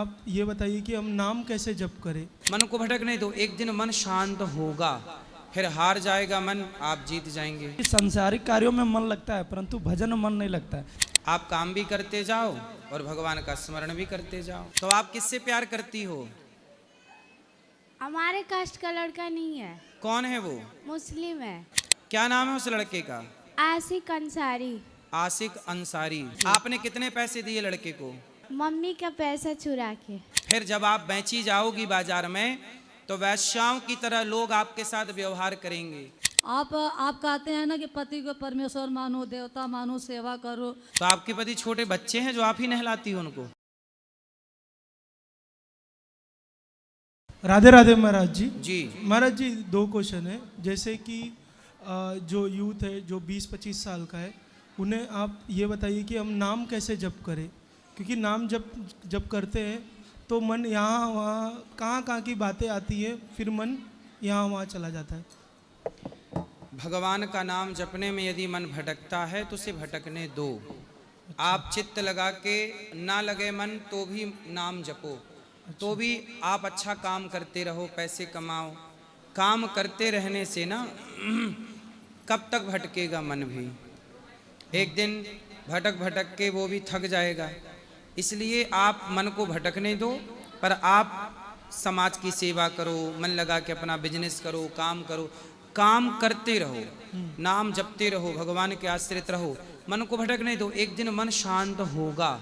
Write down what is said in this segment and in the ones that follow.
आप ये बताइए कि हम नाम कैसे जप करें? मन को भटकने दो, एक दिन मन शांत होगा, फिर हार जाएगा मन, आप जीत जाएंगे। सांसारिक कार्यों में मन लगता है परंतु भजन में मन नहीं लगता है। आप काम भी करते जाओ और भगवान का स्मरण भी करते जाओ। तो आप किससे प्यार करती हो? हमारे कास्ट का लड़का नहीं है, कौन है वो? मुस्लिम है। क्या नाम है उस लड़के का? आशिक अंसारी। आशिक अंसारी। आपने कितने पैसे दिए लड़के को? मम्मी का पैसा चुरा के। फिर जब आप बेची जाओगी बाजार में तो वैश्याओं की तरह लोग आपके साथ व्यवहार करेंगे। आप कहते हैं ना कि पति को परमेश्वर मानो, देवता मानो, सेवा करो। तो आपके पति छोटे बच्चे हैं जो आप ही नहलाती हो उनको। राधे राधे महाराज जी। जी महाराज जी, 2 क्वेश्चन है। जैसे कि जो यूथ है जो 20-25 साल का है, उन्हें आप ये बताइए कि हम नाम कैसे जप करें, क्योंकि नाम जब करते हैं तो मन यहाँ वहाँ कहाँ की बातें आती है, फिर मन यहाँ वहाँ चला जाता है। भगवान का नाम जपने में यदि मन भटकता है तो उसे भटकने दो। आप चित्त लगा के ना लगे मन तो भी नाम जपो, तो भी आप अच्छा काम करते रहो, पैसे कमाओ। काम करते रहने से ना कब तक भटकेगा मन भी, एक दिन भटक के वो भी थक जाएगा। इसलिए आप मन को भटकने दो, पर आप समाज की सेवा करो, मन लगा के अपना बिजनेस करो, काम करो, काम करते रहो, नाम जपते रहो, भगवान के आश्रित रहो, मन को भटकने दो। एक दिन मन शांत होगा,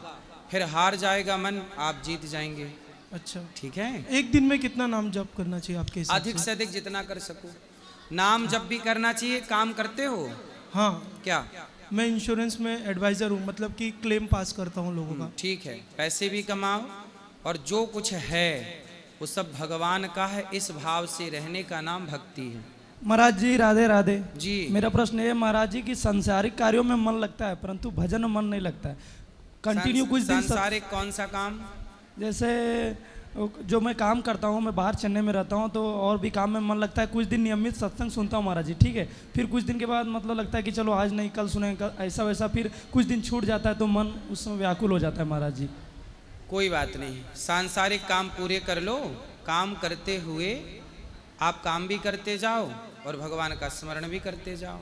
फिर हार जाएगा मन, आप जीत जाएंगे। अच्छा, ठीक है। एक दिन में कितना नाम जप करना चाहिए आपके हिसाब अधिक से अधिक जितना कर सको। नाम जप भी करना चाहिए। काम करते हो? हाँ, क्या? मैं इंश्योरेंस में एडवाइज़र हूँ, मतलब कि क्लेम पास करता हूँ लोगों का। ठीक है, पैसे भी कमाओ और जो कुछ है वो सब भगवान का है, इस भाव से रहने का नाम भक्ति है। महाराज जी राधे राधे जी। मेरा प्रश्न ये है महाराज जी कि सांसारिक कार्यों में मन लगता है परंतु भजन में मन नहीं लगता है। कंटिन्यू कुछ दिन सांसारिक कौन सा काम? जैसे जो मैं काम करता हूँ, मैं बाहर चेन्नई में रहता हूँ, तो और भी काम में मन लगता है। कुछ दिन नियमित सत्संग सुनता हूँ महाराज जी, ठीक है। फिर कुछ दिन के बाद मतलब लगता है कि चलो आज नहीं कल सुनेंगे, ऐसा वैसा। फिर कुछ दिन छूट जाता है तो मन उस समय व्याकुल हो जाता है महाराज जी। कोई बात नहीं, सांसारिक काम पूरे कर लो। काम करते हुए आप काम भी करते जाओ और भगवान का स्मरण भी करते जाओ।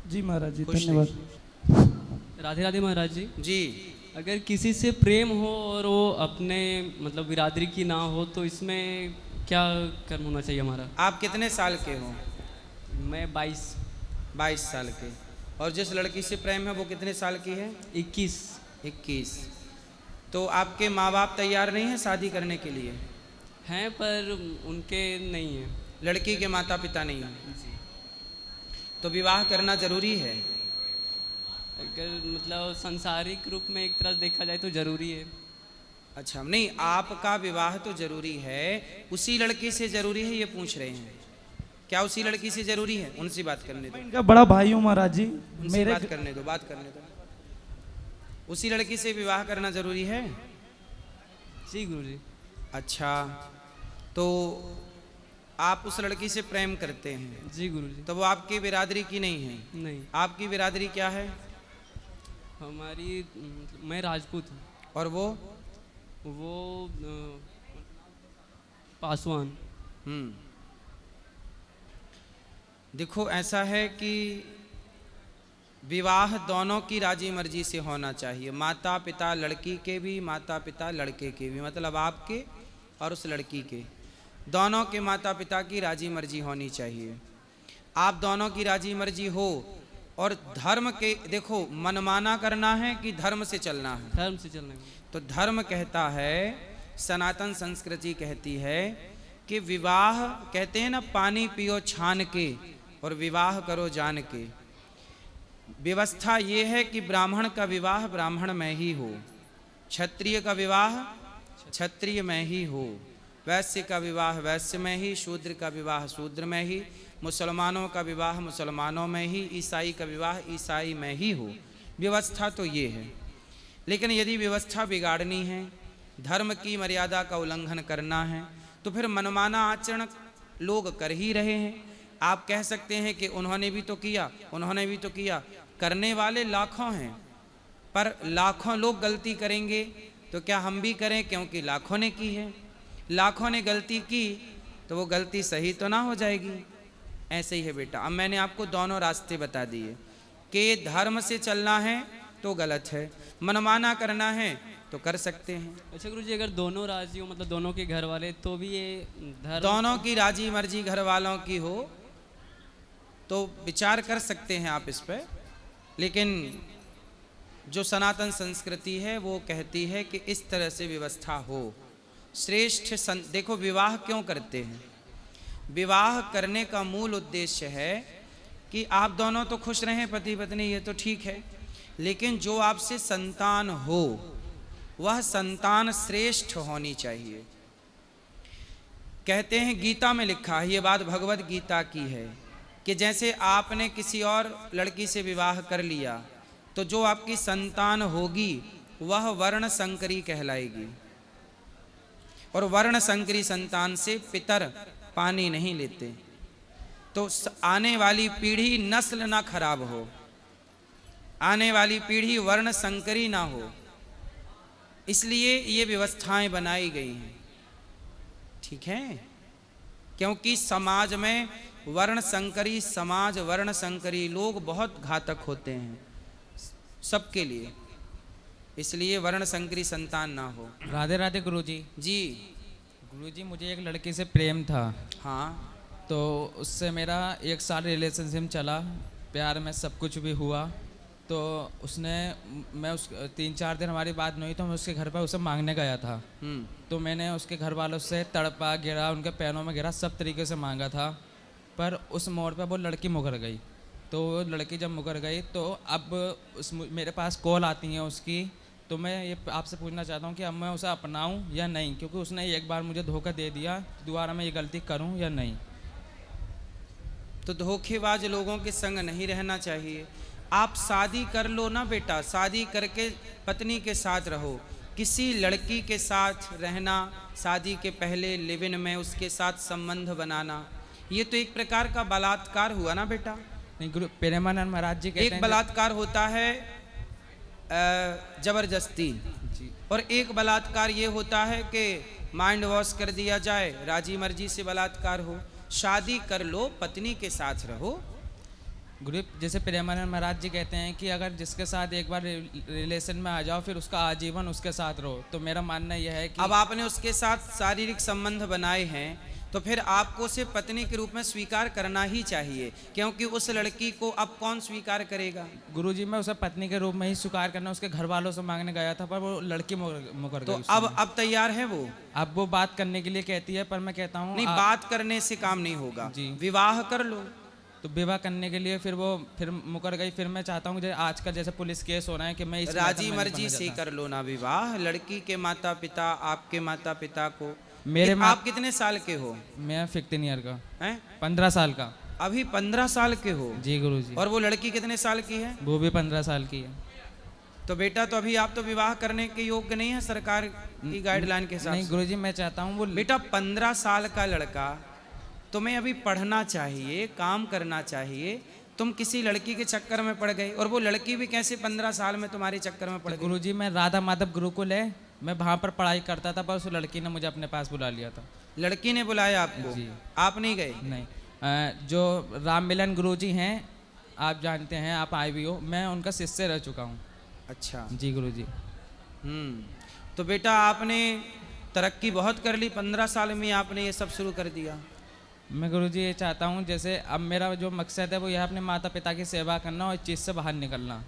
जी महाराज जी, खुश धन्यवाद। राधे राधे महाराज जी। जी। अगर किसी से प्रेम हो और वो अपने मतलब बिरादरी की ना हो तो इसमें क्या कर्म होना चाहिए हमारा? आप कितने साल के हो? मैं 22 साल के। और जिस लड़की से प्रेम है वो कितने साल की है? 21। तो आपके माँ बाप तैयार नहीं है शादी करने के लिए? हैं पर उनके नहीं है। लड़की के माता पिता नहीं है, तो विवाह करना जरूरी है। अगर मतलब सांसारिक रूप में एक तरह से देखा जाए तो जरूरी है। अच्छा, नहीं, आपका विवाह तो जरूरी है, उसी लड़की से जरूरी है ये पूछ रहे हैं। क्या उसी लड़की से जरूरी है? उनसे बात करने दो। इनका बड़ा भाई हूँ महाराज जी। उनसे बात करने दो। उसी लड़की से विवाह करना जरूरी है? जी गुरुजी। अच्छा, तो आप उस लड़की से प्रेम करते हैं? जी गुरुजी। तो वो आपकी बिरादरी की नहीं है? नहीं। आपकी बिरादरी क्या है? हमारी मैं राजपूत हूँ। और वो पासवान। देखो, ऐसा है कि विवाह दोनों की राजी मर्जी से होना चाहिए। माता पिता लड़की के भी, माता पिता लड़के के भी, मतलब आपके और उस लड़की के, दोनों के माता पिता की राजी मर्जी होनी चाहिए। आप दोनों की राजी मर्जी हो और धर्म के, देखो, मनमाना करना है कि धर्म से चलना है? धर्म से चलना है। तो धर्म कहता है, सनातन संस्कृति कहती है कि विवाह, कहते हैं ना, पानी पियो छान के और विवाह करो जान के। व्यवस्था ये है कि ब्राह्मण का विवाह ब्राह्मण में ही हो, क्षत्रिय का विवाह क्षत्रिय में ही हो, वैश्य का विवाह वैश्य में ही, शूद्र का विवाह शूद्र में ही, मुसलमानों का विवाह मुसलमानों में ही, ईसाई का विवाह ईसाई में ही हो। व्यवस्था तो ये है। लेकिन यदि व्यवस्था बिगाड़नी है, धर्म की मर्यादा का उल्लंघन करना है, तो फिर मनमाना आचरण लोग कर ही रहे हैं। आप कह सकते हैं कि उन्होंने भी तो किया, उन्होंने भी तो किया। करने वाले लाखों हैं, पर लाखों लोग गलती करेंगे तो क्या हम भी करें, क्योंकि लाखों ने की है। लाखों ने गलती की तो वो गलती सही तो ना हो जाएगी। ऐसे ही है बेटा। अब मैंने आपको दोनों रास्ते बता दिए कि धर्म से चलना है तो गलत है, मनमाना करना है तो कर सकते हैं। अच्छा गुरुजी, अगर दोनों राजी हो, मतलब दोनों के घर वाले, तो भी ये धर्म दोनों की राजी मर्जी घर वालों की हो तो विचार कर सकते हैं आप इस पर। लेकिन जो सनातन संस्कृति है वो कहती है कि इस तरह से व्यवस्था हो। श्रेष्ठ देखो, विवाह क्यों करते हैं? विवाह करने का मूल उद्देश्य है कि आप दोनों तो खुश रहें, पति पत्नी, ये तो ठीक है, लेकिन जो आपसे संतान हो वह संतान श्रेष्ठ होनी चाहिए। कहते हैं, गीता में लिखा है, ये बात भगवत गीता की है, कि जैसे आपने किसी और लड़की से विवाह कर लिया तो जो आपकी संतान होगी वह वर्ण संकरी कहलाएगी, और वर्ण संकरी संतान से पितर पानी नहीं लेते। तो आने वाली पीढ़ी नस्ल ना खराब हो, आने वाली पीढ़ी वर्ण संकरी ना हो, इसलिए ये व्यवस्थाएं बनाई गई हैं। ठीक है? क्योंकि समाज में वर्ण संकरी समाज, वर्ण संकरी लोग बहुत घातक होते हैं सबके लिए, इसलिए वर्ण संकरी संतान ना हो। राधे राधे गुरुजी। जी गुरुजी, मुझे एक लड़की से प्रेम था, हाँ, तो उससे मेरा 1 साल रिलेशनशिप चला, प्यार में सब कुछ भी हुआ। तो उसने, मैं उस 3-4 दिन हमारी बात नहीं हुई, तो मैं उसके घर पर उसे मांगने गया था। तो मैंने उसके घर वालों से तड़पा, गिरा, उनके पैरों में गिरा, सब तरीके से मांगा था। पर उस मोड़ पर वो लड़की मुकर गई। तो वो लड़की जब मुकर गई तो अब मेरे पास कॉल आती हैं उसकी, तो मैं ये आपसे पूछना चाहता हूँ कि अब मैं उसे अपनाऊँ या नहीं, क्योंकि उसने एक बार मुझे धोखा दे दिया, दोबारा मैं ये गलती करूँ या नहीं। तो धोखेबाज लोगों के संग नहीं रहना चाहिए। आप शादी कर लो ना बेटा, शादी करके पत्नी के साथ रहो। किसी लड़की के साथ रहना, शादी के पहले लिव इन में उसके साथ संबंध बनाना, ये तो एक प्रकार का बलात्कार हुआ ना बेटा। नहीं गुरु, प्रेमानंद महाराज जी कहते एक हैं बलात्कार होता है जबरदस्ती, और एक बलात्कार ये होता है कि माइंड वॉश कर दिया जाए, राजी मर्जी से बलात्कार हो। शादी कर लो, पत्नी के साथ रहो। गुरु, जैसे प्रेमानंद महाराज जी कहते हैं कि अगर जिसके साथ एक बार रिलेशन में आ जाओ फिर उसका आजीवन उसके साथ रहो। तो मेरा मानना यह है कि अब आपने उसके साथ शारीरिक संबंध बनाए हैं तो फिर आपको उसे पत्नी के रूप में स्वीकार करना ही चाहिए, क्योंकि उस लड़की को अब कौन स्वीकार करेगा। गुरुजी, मैं उसे पत्नी के रूप में ही स्वीकार करना उसके घर वालों से मांगने गया था, पर वो लड़की मुकर तो गई। अब तैयार है वो? अब वो बात करने के लिए कहती है, पर मैं कहता हूँ नहीं, बात करने से काम नहीं होगा, जी। विवाह कर लो। तो विवाह करने के लिए फिर वो फिर मुकर गई। फिर मैं चाहता हूँ आजकल जैसे पुलिस केस हो रहा है कि मैं इस राजी मर्जी से कर लो ना विवाह। लड़की के माता पिता, आपके माता पिता को, आप कितने साल के हो? मैं 15 ईयर का हैं? 15 साल का। अभी 15 साल के हो? जी गुरुजी। और वो लड़की कितने साल की है? वो भी 15 साल की है। तो बेटा, तो अभी आप तो विवाह करने के योग्य नहीं है सरकार की गाइडलाइन के हिसाब नहीं से। गुरुजी, मैं चाहता हूँ वो बेटा 15 साल का लड़का, तुम्हें अभी पढ़ना चाहिए, काम करना चाहिए, तुम किसी लड़की के चक्कर में पड़ गए, और वो लड़की भी कैसे 15 साल में तुम्हारे चक्कर में पड़ गई। गुरुजी, मैं राधा माधव गुरुकुल है, मैं वहाँ पर पढ़ाई करता था, पर उस लड़की ने मुझे अपने पास बुला लिया था। लड़की ने बुलाया आपको? जी। आप नहीं गए? नहीं। जो राम मिलन गुरुजी हैं, आप जानते हैं, आप आए भी हो, मैं उनका शिष्य रह चुका हूँ। अच्छा जी गुरुजी। तो बेटा आपने तरक्की बहुत कर ली, 15 साल में आपने ये सब शुरू कर दिया। मैं गुरुजी ये चाहता हूँ, जैसे अब मेरा जो मकसद है वो यह अपने माता पिता की सेवा करना और इस चीज़ से बाहर निकलना।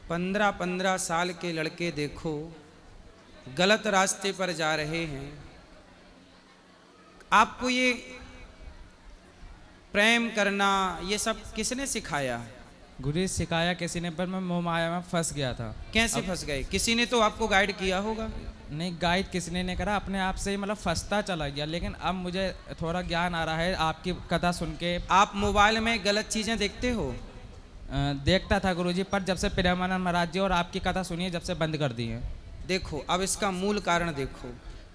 15 साल के लड़के देखो गलत रास्ते पर जा रहे हैं। आपको ये प्रेम करना ये सब किसने सिखाया? गुरु सिखाया किसी ने, पर मैं मोह माया में फंस गया था। कैसे फंस गए? किसी ने तो आपको गाइड किया होगा। नहीं, गाइड किसी ने नहीं करा, अपने आप से ही मतलब फंसता चला गया। लेकिन अब मुझे थोड़ा ज्ञान आ रहा है आपकी कथा सुन के। आप मोबाइल में गलत चीज़ें देखते हो? देखता था गुरुजी, पर जब से प्रेमानंद महाराज जी और आपकी कथा सुनिए जब से बंद कर दी है। देखो, अब इसका मूल कारण देखो,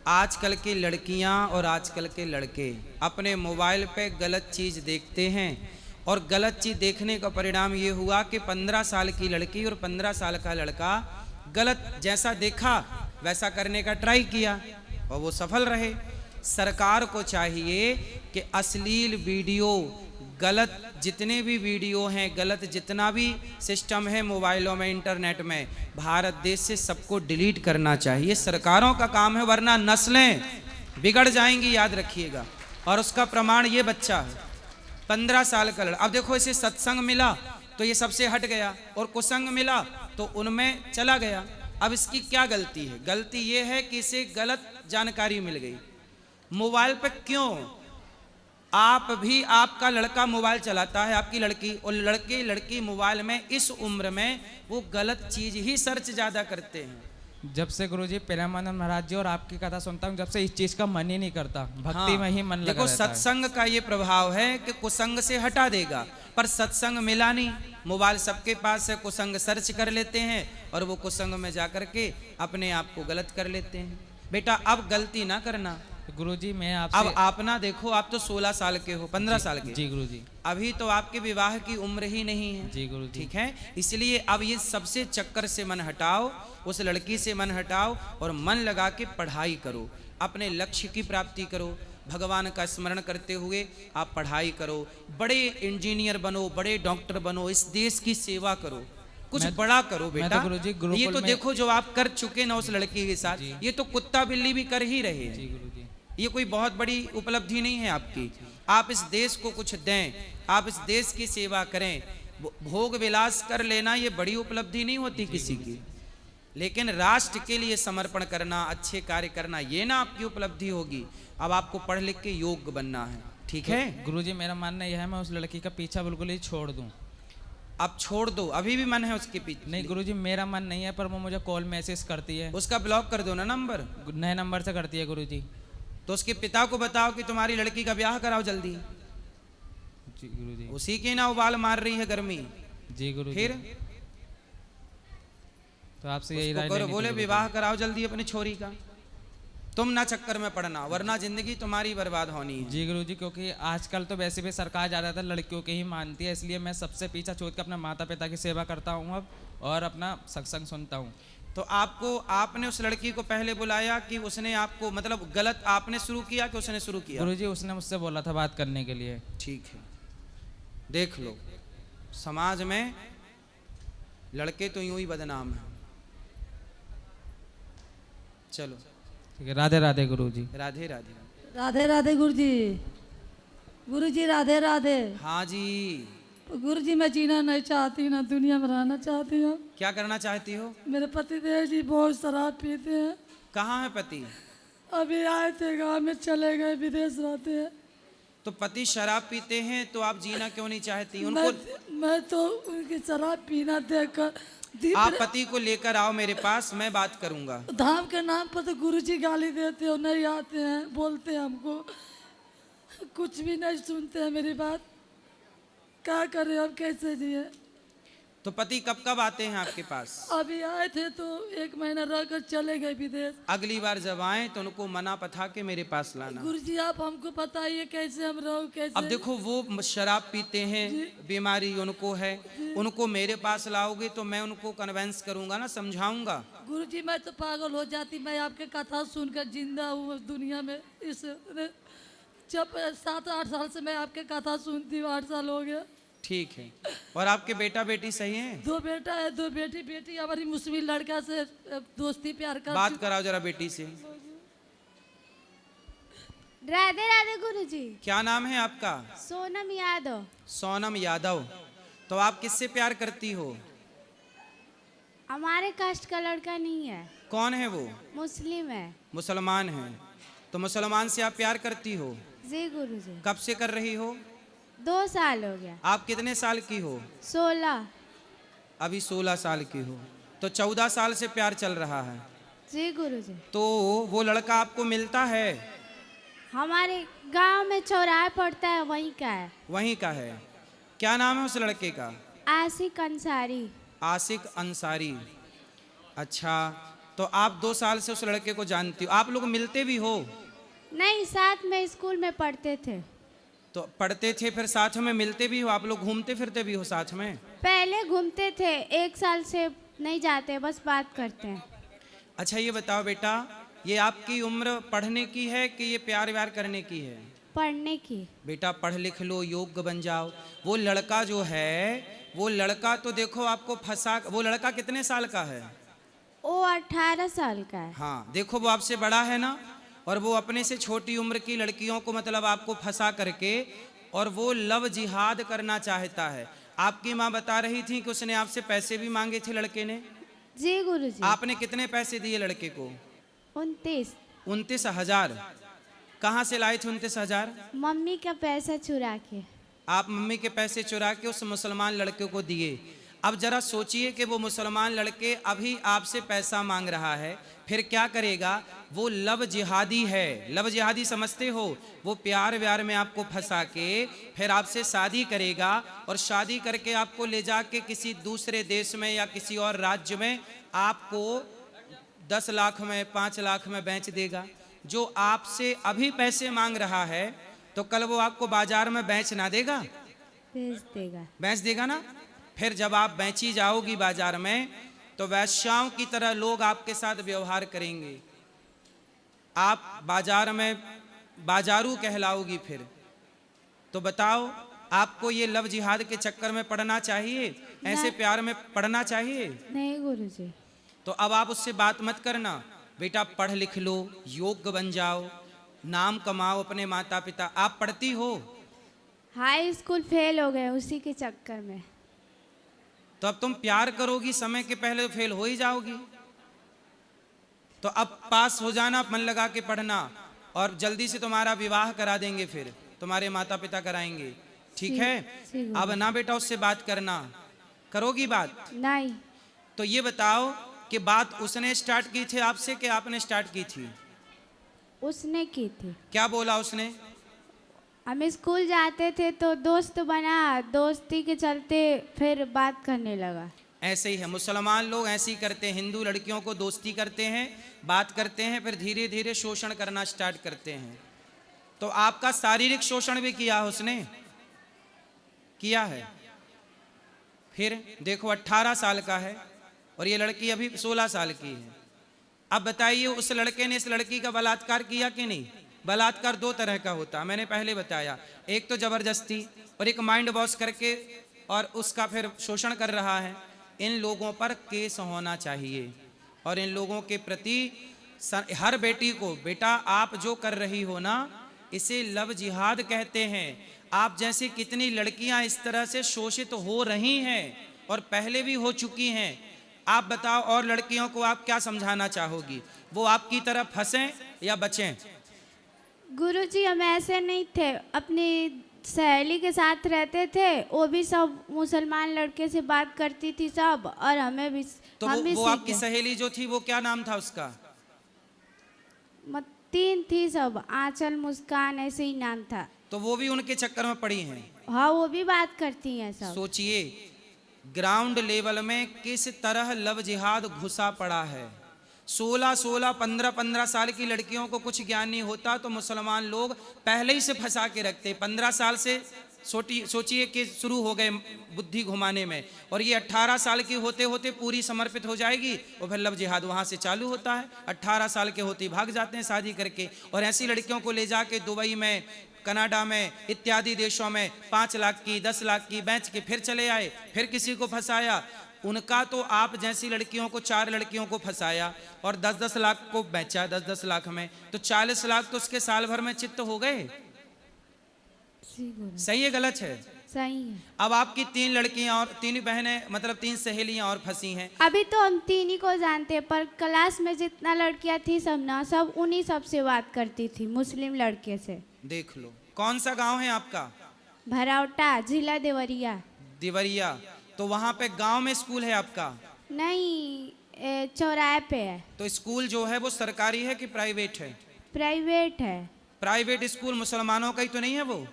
आजकल की लड़कियां और आजकल के लड़के अपने मोबाइल पे गलत चीज़ देखते हैं, और गलत चीज़ देखने का परिणाम ये हुआ कि 15 साल की लड़की और 15 साल का लड़का गलत जैसा देखा वैसा करने का ट्राई किया और वो सफल रहे। सरकार को चाहिए कि अश्लील वीडियो, गलत जितने भी वीडियो हैं, गलत जितना भी सिस्टम है मोबाइलों में, इंटरनेट में, भारत देश से सबको डिलीट करना चाहिए। सरकारों का काम है, वरना नस्लें बिगड़ जाएंगी, याद रखिएगा। और उसका प्रमाण ये बच्चा है, 15 साल का लड़का। अब देखो, इसे सत्संग मिला तो ये सबसे हट गया, और कुसंग मिला तो उनमें चला गया। अब इसकी क्या गलती है? गलती ये है कि इसे गलत जानकारी मिल गई। मोबाइल पे क्यों? आप भी, आपका लड़का मोबाइल चलाता है, आपकी लड़की, और लड़की मोबाइल में इस उम्र में वो गलत चीज ही सर्च ज्यादा करते हैं। जब से गुरुजी प्रेमानंद महाराज जी और आपकी कथा सुनता हूँ, जब से इस चीज का मन ही नहीं करता, भक्ति में ही मन लगा देखो, रहता है। सत्संग का ये प्रभाव है कि कुसंग से हटा देगा, पर सत्संग मिला नहीं। मोबाइल सबके पास है, कुसंग सर्च कर लेते हैं और वो कुसंग में जाकर के अपने आप को गलत कर लेते हैं। बेटा, अब गलती ना करना। गुरुजी मैं अब आपसे, आप ना देखो, आप तो 16 साल के हो, 15 साल के। जी गुरुजी। अभी तो आपके विवाह की उम्र ही नहीं है। जी गुरुजी। ठीक है, इसलिए अब ये सबसे चक्कर से मन हटाओ, उस लड़की से मन हटाओ और मन लगा के पढ़ाई करो, अपने लक्ष्य की प्राप्ति करो। भगवान का स्मरण करते हुए आप पढ़ाई करो, बड़े इंजीनियर बनो, बड़े डॉक्टर बनो, इस देश की सेवा करो, कुछ बड़ा करो मैं बेटा। तो गुरुजी गुरुकुल ये तो में- देखो जो आप कर चुके ना उस लड़की के साथ, ये तो कुत्ता बिल्ली भी कर ही रहे हैं। जी गुरुजी। ये कोई बहुत बड़ी उपलब्धि नहीं है आपकी। आप इस देश को कुछ दें, आप इस देश की सेवा करें। भोग विलास कर लेना ये बड़ी उपलब्धि नहीं होती किसी की, लेकिन राष्ट्र के लिए समर्पण करना, अच्छे कार्य करना, ये ना आपकी उपलब्धि होगी। अब आपको पढ़ लिख के योग्य बनना है, ठीक है? गुरुजी मेरा मानना यह है, मैं उस लड़की का पीछा बिल्कुल ही छोड़ दूं। अब छोड़ दो, अभी भी मन है उसके पीछे? नहीं गुरुजी, मेरा मन नहीं है, पर वो मुझे कॉल मैसेज करती है। उसका ब्लॉक कर दो ना नंबर। नए नंबर से करती है गुरुजी। तो उसके पिता को बताओ कि तुम्हारी लड़की का ब्याह कराओ जल्दी। जी गुरुजी। उसी की ना उबाल मार रही है गर्मी। जी गुरुजी। फिर तो आपसे यही उसको राय करो, लेनी थी बोले गुरुजी। विवाह कराओ जल्दी अपनी छोरी का। तुम ना चक्कर में पड़ना, वरना जिंदगी तुम्हारी बर्बाद होनी है। जी गुरुजी, क्योंकि आजकल तो वैसे भी सरकार ज़्यादातर लड़कियों के ही मानती है, इसलिए मैं सबसे पीछा छोड़ के अपने माता पिता की सेवा करता हूँ अब, और अपना सत्संग सुनता हूँ। तो आपने उस लड़की को पहले बुलाया कि उसने आपको, मतलब गलत आपने शुरू किया कि उसने शुरू किया? गुरुजी उसने मुझसे बोला था बात करने के लिए। ठीक है, देख लो, समाज में लड़के तो यूं ही बदनाम हैं। चलो, ठीक है, राधे राधे गुरुजी। राधे राधे। राधे राधे गुरुजी। गुरुजी राधे राधे। हाँ जी, गुरुजी मैं जीना नहीं चाहती, ना दुनिया में रहना चाहती हूँ। क्या करना चाहती हो? मेरे पति देव जी बहुत शराब पीते हैं। कहाँ है पति? अभी आए थे, गाँव में चले गए, विदेश रहते हैं। तो पति शराब पीते हैं तो आप जीना क्यों नहीं चाहती उनको? मैं तो उनकी शराब पीना देखकर आप पति को लेकर आओ मेरे पास, मैं बात करूंगा। धाम के नाम पर तो गुरुजी गाली देते हो, नहीं आते हैं, बोलते हैं हमको, कुछ भी नहीं सुनते हैं मेरी बात। क्या करें अब, कैसे जिए? तो पति कब कब आते हैं आपके पास? अभी आए थे तो 1 महीना रहकर चले गए विदेश। अगली बार जब आए तो उनको मना पथा के मेरे पास लाना। गुरुजी आप हमको बताइए कैसे हम रहो, कैसे? अब देखो, वो शराब पीते हैं, बीमारी उनको है, उनको मेरे पास लाओगे तो मैं उनको कन्वेंस करूंगा ना, समझाऊंगा। गुरुजी मैं तो पागल हो जाती, मैं आपके कथा सुनकर जिंदा हूँ दुनिया में। इस जब 7-8 साल से मैं आपके कथा सुनती हूँ, 8 साल हो गया। ठीक है, और आपके बेटा बेटी सही हैं? 2 बेटा है, 2 बेटी। बेटी हमारी मुस्लिम लड़का से दोस्ती प्यार कर। बात कराओ जरा बेटी से। राधे राधे गुरुजी। क्या नाम है आपका? सोनम यादव। सोनम यादव। तो आप किससे प्यार करती हो? हमारे कास्ट का लड़का नहीं है। कौन है वो? मुस्लिम है। मुसलमान है। तो मुसलमान से आप प्यार करती हो? जी गुरुजी। कब से कर रही हो? 2 साल हो गया। आप कितने साल की हो? 16। अभी 16 साल की हो, तो 14 साल से प्यार चल रहा है। जी गुरुजी। तो वो लड़का आपको मिलता है? हमारे गांव में चौराहे पड़ता है, वहीं का है। वहीं का है। क्या नाम है उस लड़के का? आशिक अंसारी। आशिक अंसारी। अच्छा, तो आप 2 साल से उस लड़के को जानती हो? आप लोग मिलते भी हो? नहीं, साथ में स्कूल में पढ़ते थे। तो पढ़ते थे, फिर साथ में मिलते भी हो? आप लोग घूमते फिरते भी हो साथ में? पहले घूमते थे, 1 साल से नहीं जाते, बस बात करते हैं। अच्छा ये बताओ बेटा, ये आपकी उम्र पढ़ने की है कि ये प्यार व्यार करने की है? पढ़ने की। बेटा पढ़ लिख लो, योग्य बन जाओ। वो लड़का जो है, वो लड़का तो देखो आपको फंसा, वो लड़का कितने साल का है? वो 18 साल का है। हाँ देखो वो आपसे बड़ा है ना, और वो अपने से छोटी उम्र की लड़कियों को मतलब आपको फंसा करके और वो लव जिहाद करना चाहता है। आपकी माँ बता रही थी कि उसने आपसे पैसे भी मांगे थे लड़के ने। जी गुरुजी। आपने कितने पैसे दिए लड़के को? 29। 29,000। कहाँ से लाए थे 29,000? मम्मी का पैसा चुरा के। आप मम्मी के पैसे चुरा के उस मुसलमान लड़के को दिए। अब जरा सोचिए कि वो मुसलमान लड़के अभी आपसे पैसा मांग रहा है, फिर क्या करेगा? वो लव जिहादी है। लव जिहादी समझते हो? वो प्यार व्यार में आपको फंसा के फिर आपसे शादी करेगा, और शादी करके आपको ले जाके किसी दूसरे देश में या किसी और राज्य में आपको 10 लाख में 5 लाख में बेच देगा। जो आपसे अभी पैसे मांग रहा है तो कल वो आपको बाजार में बेच ना देगा? भेज देगा। बेच देगा ना। फिर जब आप बेची जाओगी बाजार में तो वैश्याओं की तरह लोग आपके साथ व्यवहार करेंगे। आप बाजार में बाजारू कहलाओगी। फिर तो बताओ, आपको ये लव जिहाद के चक्कर में पड़ना चाहिए? ऐसे प्यार में पड़ना चाहिए? नहीं गुरुजी। तो अब आप उससे बात मत करना। बेटा पढ़ लिख लो, योग्य बन जाओ, नाम कमाओ अपने माता पिता। आप पढ़ती हो? हाई स्कूल फेल हो गए उसी के चक्कर में। तो अब तुम प्यार करोगी समय के पहले तो फेल हो ही जाओगी। तो अब पास हो जाना, मन लगा के पढ़ना, और जल्दी से तुम्हारा विवाह करा देंगे, फिर तुम्हारे माता पिता कराएंगे। ठीक है? अब ना बेटा उससे बात करना। करोगी बात? नहीं। तो ये बताओ कि बात उसने स्टार्ट की थी आपसे कि आपने स्टार्ट की थी? उसने की थी। क्या बोला उसने? हम स्कूल जाते थे तो दोस्त बना, दोस्ती के चलते फिर बात करने लगा। ऐसे ही है, मुसलमान लोग ऐसे ही करते हैं। हिंदू लड़कियों को दोस्ती करते हैं, बात करते हैं, फिर धीरे धीरे शोषण करना स्टार्ट करते हैं। तो आपका शारीरिक शोषण भी किया उसने? किया है। फिर देखो 18 साल का है और ये लड़की अभी 16 साल की है। अब बताइए, उस लड़के ने इस लड़की का बलात्कार किया कि नहीं? बलात्कार 2 तरह का होता है, मैंने पहले बताया। एक तो जबरदस्ती, और एक माइंड वॉश करके और उसका फिर शोषण कर रहा है। इन लोगों पर केस होना चाहिए, और इन लोगों के प्रति हर बेटी को, बेटा आप जो कर रही हो ना, इसे लव जिहाद कहते हैं। आप जैसी कितनी लड़कियां इस तरह से शोषित हो रही हैं और पहले भी हो चुकी हैं। आप बताओ, और लड़कियों को आप क्या समझाना चाहोगी? वो आपकी तरफ फंसें या बचें? गुरुजी हम ऐसे नहीं थे, अपनी सहेली के साथ रहते थे, वो भी सब मुसलमान लड़के से बात करती थी सब, और हमें भी। तो हम भी वो आपकी सीखे। सहेली जो थी वो क्या नाम था उसका? 3 थी सब, आंचल, मुस्कान, ऐसे ही नाम था। तो वो भी उनके चक्कर में पड़ी हैं? हाँ वो भी बात करती हैं सब। सोचिए ग्राउंड लेवल में किस तरह लव जिहाद घुसा पड़ा है। 16, 15 साल की लड़कियों को कुछ ज्ञान नहीं होता तो मुसलमान लोग पहले ही से फंसा के रखते। 15 साल से सोचिए कि शुरू हो गए बुद्धि घुमाने में, और ये 18 साल की होते होते पूरी समर्पित हो जाएगी, और फिर लव जिहाद वहाँ से चालू होता है। 18 साल के होते ही भाग जाते हैं शादी करके, और ऐसी लड़कियों को ले जाके दुबई में, कनाडा में इत्यादि देशों में 5 लाख की 10 लाख की बेच के फिर चले आए, फिर किसी को फंसाया। उनका तो आप जैसी लड़कियों को 4 लड़कियों को फंसाया और 10-10 लाख को बेचा, 10-10 लाख में, तो 40 लाख तो उसके साल भर में चित्त हो गए। सही है गलत है? सही है। अब आपकी 3 लड़कियां और 3 बहनें, मतलब 3 सहेलियां और फंसी हैं। अभी तो हम 3 ही को जानते हैं, पर क्लास में जितना लड़कियां थी सब ना, सब उन्हीं सब से बात करती थी, मुस्लिम लड़के से। देख लो। कौन सा गांव है आपका? भरावटा, जिला देवरिया। देवरिया। तो वहां पे गांव में स्कूल है आपका? नहीं, चौराहे पे है। तो स्कूल जो है वो सरकारी है कि प्राइवेट है? प्राइवेट है। प्राइवेट स्कूल मुसलमानों का ही तो नहीं है वो?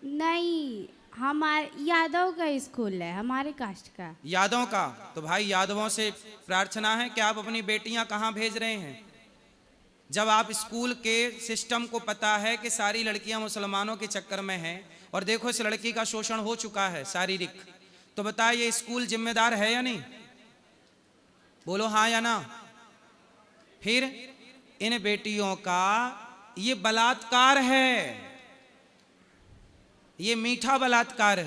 नहीं, हमारे यादव का स्कूल है, हमारे कास्ट का। यादव का? तो भाई यादवों से प्रार्थना है कि आप अपनी बेटियां कहाँ भेज रहे हैं। जब आप स्कूल के सिस्टम को पता है कि सारी लड़कियां मुसलमानों के चक्कर में हैं, और देखो इस लड़की का शोषण हो चुका है शारीरिक, तो बताइए स्कूल जिम्मेदार है या नहीं? बोलो हाँ या ना। फिर इन बेटियों का ये बलात्कार है, ये मीठा बलात्कार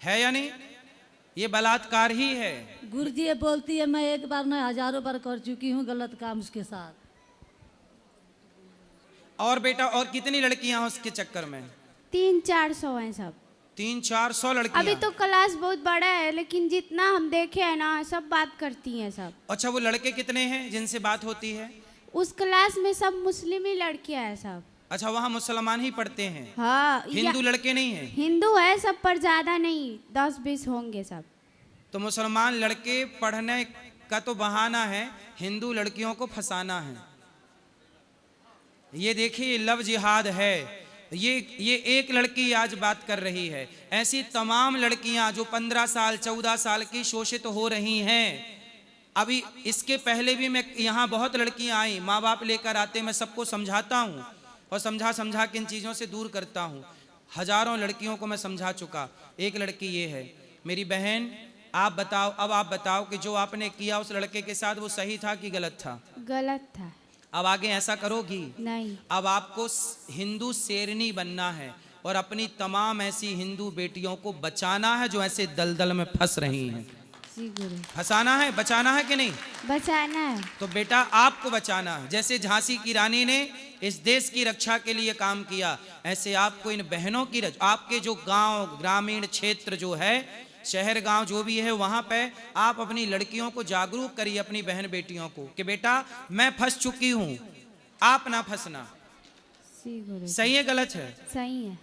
है या नहीं? ये बलात्कार ही है। गुरुजी ये बोलती है मैं एक बार नहीं हजारों बार कर चुकी हूँ गलत काम उसके साथ। और बेटा और कितनी लड़कियां हैं उसके चक्कर में? 300-400 हैं सब। 300-400 लड़कियां। अभी तो क्लास बहुत बड़ा है, लेकिन जितना हम देखे हैं ना सब बात करती हैं सब। अच्छा वो लड़के कितने हैं जिनसे बात होती है? उस क्लास में सब मुस्लिम ही लड़कियां हैं सब। अच्छा वहाँ मुसलमान ही पढ़ते हैं? हाँ, हिंदू लड़के नहीं हैं? हिंदू है सब पर ज्यादा नहीं, 10-20 होंगे सब। तो मुसलमान लड़के पढ़ने का तो बहाना है, हिंदू लड़कियों को फंसाना है। ये देखिए लव जिहाद है। ये एक लड़की आज बात कर रही है, ऐसी तमाम लड़कियां जो 15 साल 14 साल की शोषित हो रही हैं। अभी इसके पहले भी मैं यहाँ बहुत लड़कियां आई, माँ बाप लेकर आते, मैं सबको समझाता हूँ और समझा के इन चीज़ों से दूर करता हूँ। हजारों लड़कियों को मैं समझा चुका। एक लड़की ये है, मेरी बहन आप बताओ, अब आप बताओ कि जो आपने किया उस लड़के के साथ वो सही था कि गलत था? गलत था। अब आगे ऐसा करोगी नहीं। अब आपको हिंदू शेरनी बनना है और अपनी तमाम ऐसी हिंदू बेटियों को बचाना है जो ऐसे दलदल में फंस रही हैं। जी गुरु। फंसाना है, बचाना है कि नहीं? बचाना है। तो बेटा आपको बचाना है। जैसे झांसी की रानी ने इस देश की रक्षा के लिए काम किया, ऐसे आपको इन बहनों की आपके जो गांव ग्रामीण क्षेत्र जो है, शहर गांव जो भी है, वहां पे आप अपनी लड़कियों को जागरूक करिए, अपनी बहन बेटियों को कि बेटा मैं फंस चुकी हूं, आप ना फंसना। जी गुरु। सही है गलत है? सही है।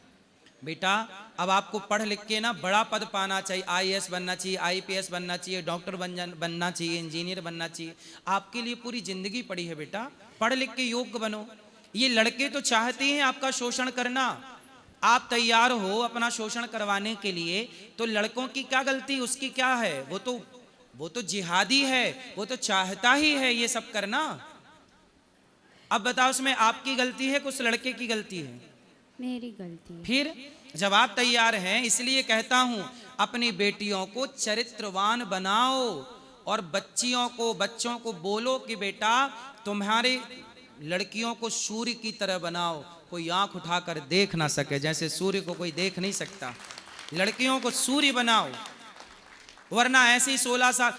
बेटा अब आपको पढ़ लिख के ना बड़ा पद पाना चाहिए, IAS बनना चाहिए, IPS बनना चाहिए, डॉक्टर बनना चाहिए, इंजीनियर बनना चाहिए। आपके लिए पूरी जिंदगी पड़ी है बेटा, पढ़ लिख के योग्य बनो। ये लड़के तो चाहते हैं आपका शोषण करना, आप तैयार हो अपना शोषण करवाने के लिए, तो लड़कों की क्या गलती, उसकी क्या है? वो तो जिहादी है, वो तो चाहता ही है ये सब करना। अब बताओ उसमें आपकी गलती है कि उस लड़के की गलती है? मेरी गलती है। फिर जब आप तैयार हैं, इसलिए कहता हूं अपनी बेटियों को चरित्रवान बनाओ और बच्चों को बोलो कि बेटा तुम्हारे लड़कियों को सूर्य की तरह बनाओ, कोई आंख उठाकर देख ना सके, जैसे सूर्य को कोई देख नहीं सकता। लड़कियों को सूर्य बनाओ, वरना ऐसे ही 16 साल।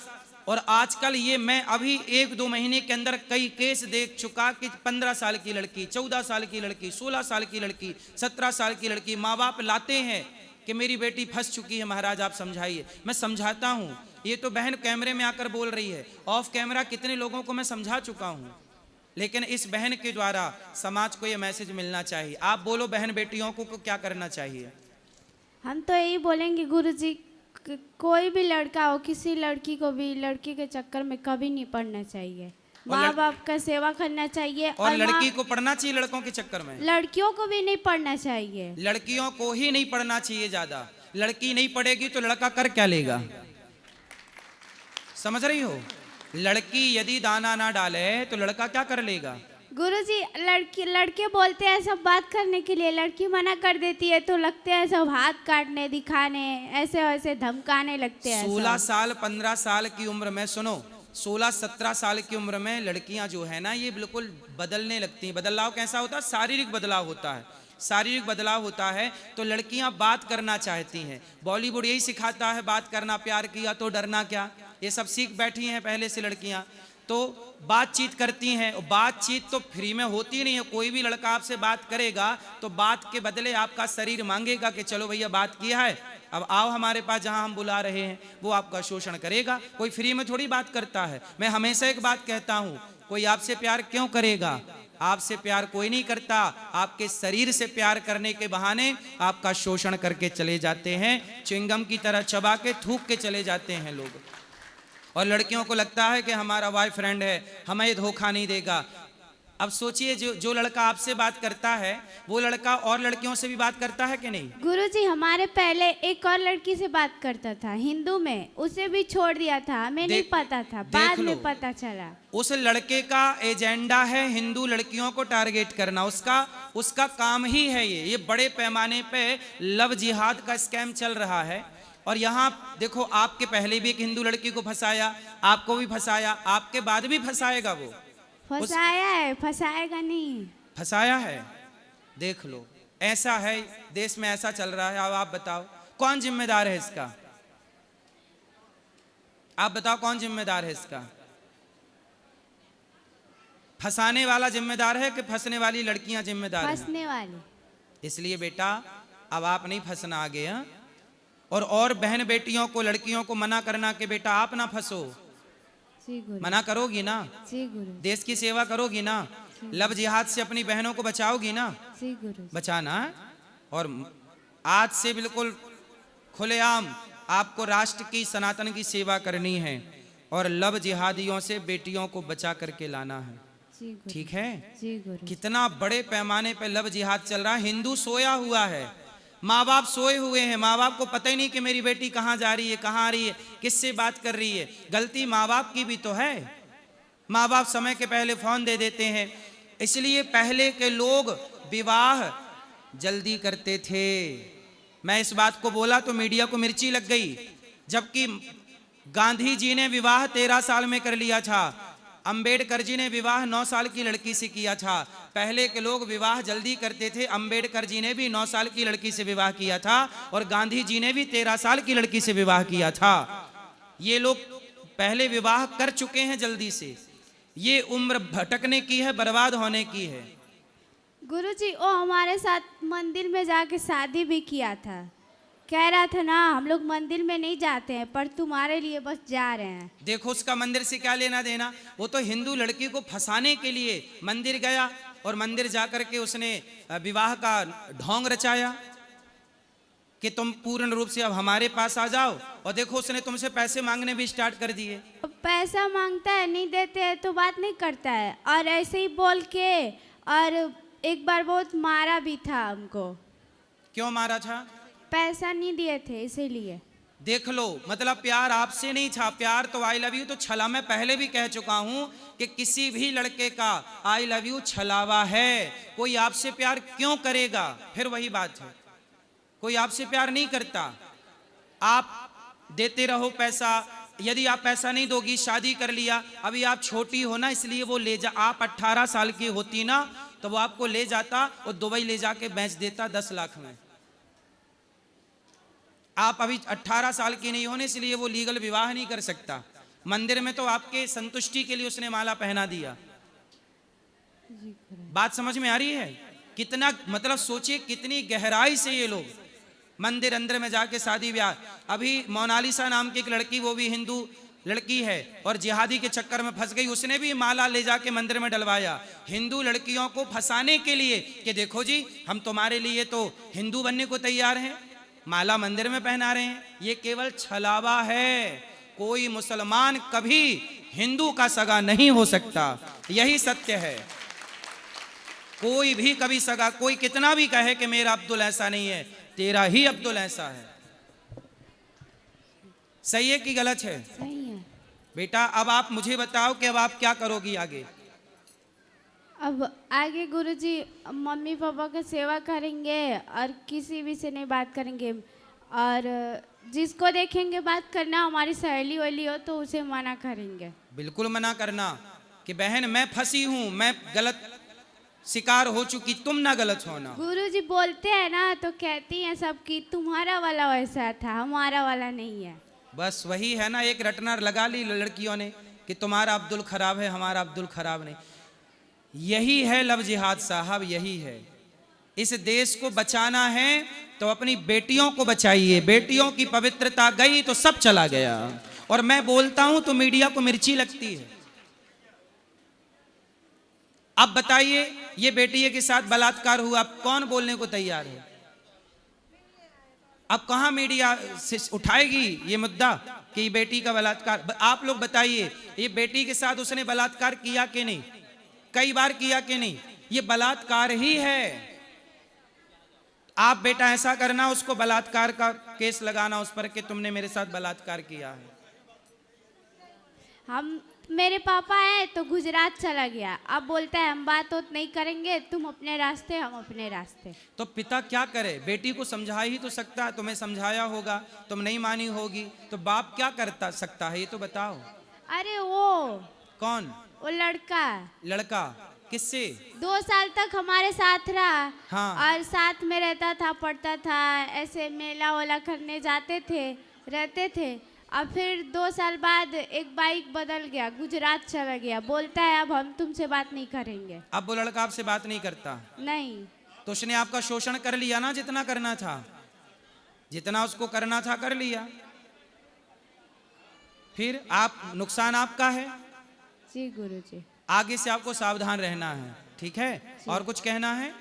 और आजकल ये मैं अभी 1-2 महीने के अंदर कई केस देख चुका कि 15 साल की लड़की, 14 साल की लड़की, 16 साल की लड़की, 17 साल की लड़की, माँ बाप लाते हैं कि मेरी बेटी फंस चुकी है, महाराज आप समझाइए। मैं समझाता हूँ, ये तो बहन कैमरे में आकर बोल रही है, ऑफ कैमरा कितने लोगों को मैं समझा चुका हूँ। लेकिन इस बहन के द्वारा समाज को ये मैसेज मिलना चाहिए। आप बोलो बहन बेटियों को क्या करना चाहिए? हम तो यही बोलेंगे गुरुजी, कोई भी लड़का हो, किसी लड़की को भी लड़की के चक्कर में कभी नहीं पड़ना चाहिए। माँ बाप का सेवा करना चाहिए। और लड़की को पढ़ना चाहिए लड़कों के चक्कर में? लड़कियों को भी नहीं पढ़ना चाहिए। लड़कियों को ही नहीं पढ़ना चाहिए ज्यादा। लड़की नहीं पढ़ेगी तो लड़का कर क्या लेगा? समझ रही हो? लड़की यदि दाना ना डाले तो लड़का क्या कर लेगा? गुरुजी लड़के बोलते हैं सब बात करने के लिए, लड़की मना कर देती है तो लगते हैं सब हाथ काटने, दिखाने, ऐसे वैसे धमकाने लगते हैं। 16 साल 15 साल की उम्र में, सुनो 16-17 साल की उम्र में लड़कियां जो है ना ये बिल्कुल बदलने लगती हैं। बदलाव कैसा होता है? शारीरिक बदलाव होता है। शारीरिक बदलाव होता है तो लड़कियां बात करना चाहती हैं। बॉलीवुड यही सिखाता है, बात करना, प्यार किया तो डरना क्या, ये सब सीख बैठी हैं पहले से लड़कियां। तो बातचीत करती हैं, और बातचीत तो फ्री में होती नहीं है। कोई भी लड़का आपसे बात करेगा तो बात के बदले आपका शरीर मांगेगा कि चलो भैया बात किया है, अब आओ हमारे पास जहां हम बुला रहे हैं। वो आपका शोषण करेगा। कोई फ्री में थोड़ी बात करता है। मैं हमेशा एक बात कहता हूं, कोई आपसे प्यार क्यों करेगा? आपसे प्यार कोई नहीं करता, आपके शरीर से प्यार करने के बहाने आपका शोषण करके चले जाते हैं। च्युइंगम की तरह चबा के थूक के चले जाते हैं लोग। और लड़कियों को लगता है कि हमारा बॉयफ्रेंड है, हमें धोखा नहीं देगा। अब सोचिए जो लड़का आपसे बात करता है वो लड़का और लड़कियों से भी बात करता है कि नहीं? गुरुजी हमारे पहले एक और लड़की से बात करता था हिंदू में, उसे भी छोड़ दिया था, हमें नहीं पता था, बाद में पता चला। उस लड़के का एजेंडा है हिंदू लड़कियों को टारगेट करना, उसका काम ही है ये बड़े पैमाने पे लव जिहाद का स्कैम चल रहा है। और यहाँ देखो, आपके पहले भी एक हिंदू लड़की को फंसाया, आपको भी फंसाया, आपके बाद भी फंसाएगा वो। फंसाया है, फंसाएगा नहीं। फंसाया है, देख लो, ऐसा है देश में, ऐसा चल रहा है। अब आप बताओ कौन जिम्मेदार है इसका? आप बताओ कौन जिम्मेदार है इसका? फंसाने वाला जिम्मेदार है कि फंसने वाली लड़कियां जिम्मेदार हैं? फंसने वाली। इसलिए बेटा अब आप नहीं फंसना आगे, हाँ? और बहन बेटियों को, लड़कियों को मना करना कि बेटा आप ना फंसो। जी गुरु। मना करोगी ना? जी गुरु। देश की सेवा करोगी ना? लव जिहाद से अपनी बहनों को बचाओगी ना? जी गुरु। बचाना है। और आज से बिल्कुल खुलेआम आपको राष्ट्र की, सनातन की सेवा करनी है और लव जिहादियों से बेटियों को बचा करके लाना है। जी गुरु। ठीक है? जी गुरु। कितना बड़े पैमाने पे लव जिहाद चल रहा है। हिंदू सोया हुआ है, माँ बाप सोए हुए हैं, माँ बाप को पता ही नहीं कि मेरी बेटी कहाँ जा रही है, कहाँ आ रही है, किससे बात कर रही है। गलती माँ बाप की भी तो है। माँ बाप समय के पहले फोन दे देते हैं। इसलिए पहले के लोग विवाह जल्दी करते थे। मैं इस बात को बोला तो मीडिया को मिर्ची लग गई, जबकि गांधी जी ने विवाह 13 साल में कर लिया था, अंबेडकर जी ने विवाह 9 साल की लड़की से किया था। पहले के लोग विवाह जल्दी करते थे। अंबेडकर जी ने भी 9 साल की लड़की से विवाह किया था और गांधी जी ने भी 13 साल की लड़की से विवाह किया था। ये लोग पहले विवाह कर चुके हैं जल्दी से। ये उम्र भटकने की है, बर्बाद होने की है। गुरुजी वो हमारे साथ मंदिर में जाके शादी भी किया था, कह रहा था ना हम लोग मंदिर में नहीं जाते हैं पर तुम्हारे लिए बस जा रहे हैं। देखो उसका मंदिर से क्या लेना देना। वो तो हिंदू लड़की को फंसाने के लिए मंदिर गया और मंदिर जाकर के उसने विवाह का ढोंग रचाया कि तुम पूर्ण रूप से अब हमारे पास आ जाओ। और देखो उसने तुमसे पैसे मांगने भी स्टार्ट कर दिए। पैसा मांगता है, नहीं देते हैं तो बात नहीं करता है, और ऐसे ही बोल के, और एक बार बहुत मारा भी था हमको। क्यों मारा था? पैसा नहीं दिए थे इसीलिए। देख लो, मतलब प्यार आपसे नहीं था। प्यार तो आई लव यू तो छला, मैं पहले भी कह चुका हूं कि किसी भी लड़के का आई लव यू छलावा है। कोई आपसे प्यार क्यों करेगा? फिर वही बात है, कोई आपसे प्यार नहीं करता। आप देते रहो पैसा। यदि आप पैसा नहीं दोगी, शादी कर लिया, अभी आप छोटी हो ना इसलिए वो ले जा। आप 18 साल की होती ना तो वो आपको ले जाता और दुबई ले जाके बेच देता 10 लाख में। आप अभी 18 साल की नहीं होने इसलिए वो लीगल विवाह नहीं कर सकता। मंदिर में तो आपके संतुष्टि के लिए उसने माला पहना दिया। बात समझ में आ रही है? कितना, मतलब सोचिए कितनी गहराई से ये लोग मंदिर अंदर में जाके शादी ब्याह। अभी मोनालिसा नाम की एक लड़की, वो भी हिंदू लड़की है और जिहादी के चक्कर में फंस गई। उसने भी माला ले जाके मंदिर में डलवाया हिंदू लड़कियों को फंसाने के लिए कि देखो जी हम तुम्हारे लिए तो हिंदू बनने को तैयार हैं, माला मंदिर में पहना रहे हैं। ये केवल छलावा है। कोई मुसलमान कभी हिंदू का सगा नहीं हो सकता, यही सत्य है। कोई भी कभी सगा, कोई कितना भी कहे कि मेरा अब्दुल ऐसा नहीं है, तेरा ही अब्दुल ऐसा है। सही है कि गलत है? सही है। बेटा अब आप मुझे बताओ कि अब आप क्या करोगी आगे? अब आगे गुरुजी मम्मी पापा का सेवा करेंगे और किसी भी से नहीं बात करेंगे, और जिसको देखेंगे बात करना, हमारी सहेली वहेली हो तो उसे मना करेंगे। बिल्कुल मना करना कि बहन मैं फंसी हूं, मैं गलत शिकार हो चुकी, तुम ना गलत होना। गुरुजी बोलते हैं ना तो कहती हैं सबकी तुम्हारा वाला वैसा था, हमारा वाला नहीं है। बस वही है ना, एक रटना लगा ली लड़कियों ने कि तुम्हारा अब्दुल खराब है, हमारा अब्दुल खराब नहीं। यही है लव जिहाद साहब, यही है। इस देश को बचाना है तो अपनी बेटियों को बचाइए। बेटियों की पवित्रता गई तो सब चला गया। और मैं बोलता हूं तो मीडिया को मिर्ची लगती है। अब बताइए, ये बेटी के साथ बलात्कार हुआ, अब कौन बोलने को तैयार है? अब कहां मीडिया से उठाएगी ये मुद्दा कि ये बेटी का बलात्कार? आप लोग बताइए, ये बेटी के साथ उसने बलात्कार किया कि नहीं? कई बार किया कि नहीं? ये बलात्कार ही है। आप बेटा ऐसा करना, उसको बलात्कार का केस लगाना उस पर कि तुमने मेरे साथ बलात्कार किया है। हम मेरे पापा है तो गुजरात चला गया, अब बोलता है हम बात तो नहीं करेंगे, तुम अपने रास्ते हम अपने रास्ते। तो पिता क्या करे? बेटी को समझा ही तो सकता है, तुम्हें समझाया होगा, तुम नहीं मानी होगी, तो बाप क्या करता सकता है ये तो बताओ। अरे वो कौन? वो लड़का लड़का किससे? 2 साल तक हमारे साथ रहा। हाँ। और साथ में रहता था, पढ़ता था, ऐसे मेला वेला करने जाते थे, रहते थे। अब फिर 2 साल बाद एक बाइक बदल गया, गुजरात चला गया, बोलता है अब हम तुमसे बात नहीं करेंगे। अब वो लड़का आपसे बात नहीं करता? नहीं। तो उसने आपका शोषण कर लिया ना, जितना करना था, जितना उसको करना था कर लिया, फिर आप नुकसान आपका है। जी गुरुजी। आगे से आपको सावधान रहना है, ठीक है? और कुछ कहना है?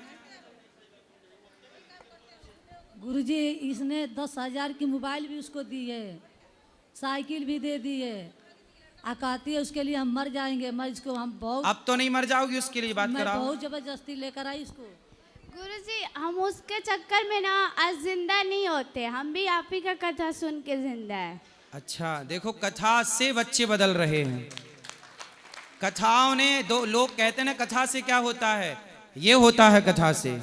गुरुजी इसने 10,000 की मोबाइल भी उसको दी है, साइकिल भी दे दी है, कहती है उसके लिए हम मर जाएंगे। मैं इसको हम बहुत अब तो नहीं मर जाओगी, उसके लिए बात मैं कराओ। बहुत जबरदस्ती लेकर आई इसको। गुरुजी हम उसके चक्कर में ना आज जिंदा नहीं होते, हम भी आप ही का कथा सुन के जिंदा है। अच्छा देखो, कथा से बच्चे बदल रहे हैं। कथाओं ने दो लोग कहते हैं ना, कथा से क्या होता है? ये होता है कथा से,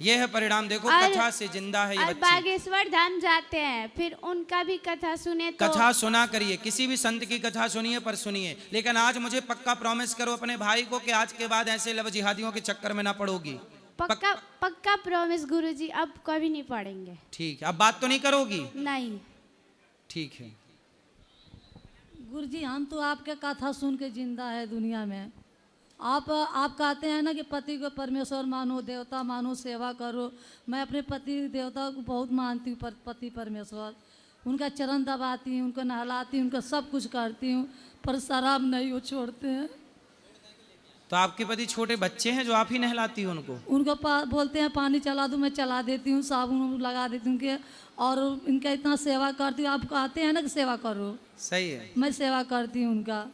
ये है परिणाम। देखो कथा से जिंदा है ये और बच्चे। बागेश्वर धाम जाते हैं, फिर उनका भी कथा सुने तो कथा सुना करिए, किसी भी संत की कथा सुनिए, पर सुनिए। लेकिन आज मुझे पक्का प्रॉमिस करो अपने भाई को कि आज के बाद ऐसे लव जिहादियों के चक्कर में ना पड़ोगी। पक्का पक्का प्रॉमिस गुरुजी, अब कभी नहीं पढ़ेंगे। ठीक है, अब बात तो नहीं करोगी? नहीं। ठीक है। गुरुजी हम तो आपके कथा सुन के जिंदा है दुनिया में। आप कहते हैं ना कि पति को परमेश्वर मानो, देवता मानो, सेवा करो। मैं अपने पति देवता को बहुत मानती हूँ, पति परमेश्वर, उनका चरण दबाती हूँ, उनको नहलाती हूँ, उनका सब कुछ करती हूँ, पर शराब नहीं वो छोड़ते हैं। तो आपके पति छोटे बच्चे हैं जो आप ही नहलाती हो उनको? उनको बोलते हैं पानी चला दूँ, मैं चला देती हूँ, साबुन लगा देती हूँ के, और इनका इतना सेवा करती हूँ। आप कहते हैं ना कि सेवा करो, सही है, मैं सेवा करती हूँ उनका।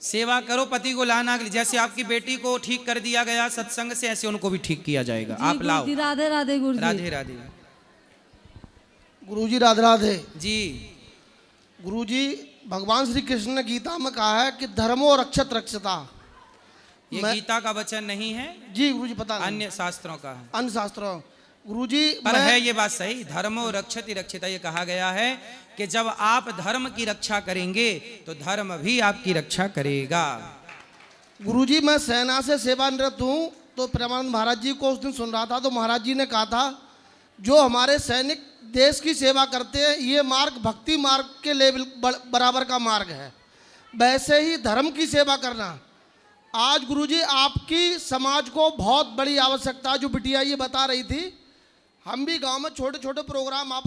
सेवा करो, पति को लाना। जैसे आपकी बेटी को ठीक कर दिया गया सत्संग से, ऐसे उनको भी ठीक किया जाएगा। आप लाओ। गुरुजी राधे राधे। गुरुजी राधे राधे। गुरुजी राधे राधे जी। गुरुजी भगवान श्री कृष्ण ने गीता में कहा है कि धर्मो रक्षत रक्षता। ये गीता का वचन नहीं है जी गुरुजी, पता नहीं, अन्य शास्त्रों का है। अन्य शास्त्रों। गुरुजी पर है ये बात सही, धर्मो रक्षति रक्षिता, ये कहा गया है कि जब आप धर्म की रक्षा करेंगे तो धर्म भी आपकी रक्षा करेगा। गुरुजी मैं सेना से सेवानिवृत्त हूँ, तो प्रेमानंद महाराज जी को उस दिन सुन रहा था, तो महाराज जी ने कहा था जो हमारे सैनिक देश की सेवा करते हैं, ये मार्ग भक्ति मार्ग के लेवल बराबर का मार्ग है, वैसे ही धर्म की सेवा करना। आज गुरुजी आपकी समाज को बहुत बड़ी आवश्यकता, जो बिटिया ये बता रही थी, हम भी गांव में छोटे छोटे प्रोग्राम आप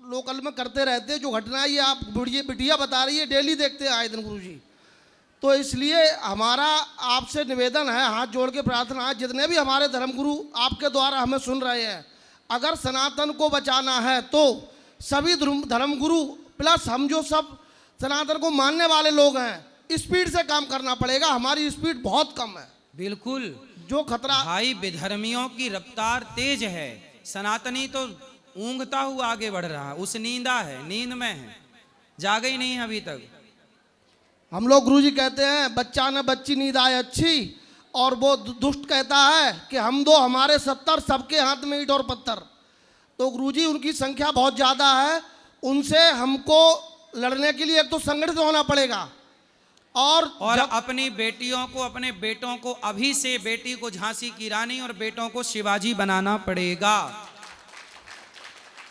लोकल में करते रहते हैं, जो घटना ये आप बिटिया बता रही है डेली देखते हैं आए दिन गुरुजी। तो इसलिए हमारा आपसे निवेदन है, हाथ जोड़ के प्रार्थना है, जितने भी हमारे धर्मगुरु आपके द्वारा हमें सुन रहे हैं, अगर सनातन को बचाना है तो सभी धर्मगुरु प्लस हम जो सब सनातन को मानने वाले लोग हैं, स्पीड से काम करना पड़ेगा। हमारी स्पीड बहुत कम है। बिल्कुल, जो खतरा भाई विधर्मियों की रफ्तार तेज है, सनातनी तो ऊँघता हुआ आगे बढ़ रहा है, उस नींदा है, नींद में है, जागे ही नहीं है अभी तक। हम लोग गुरुजी कहते हैं बच्चा न बच्ची नींद आए अच्छी, और वो दुष्ट कहता है कि हम दो हमारे 70 सबके हाथ में ईंट और पत्थर। तो गुरुजी उनकी संख्या बहुत ज़्यादा है, उनसे हमको लड़ने के लिए एक तो संगठित होना पड़ेगा, और अपनी बेटियों को, अपने बेटों को अभी से, बेटी को झांसी की रानी और बेटों को शिवाजी बनाना पड़ेगा।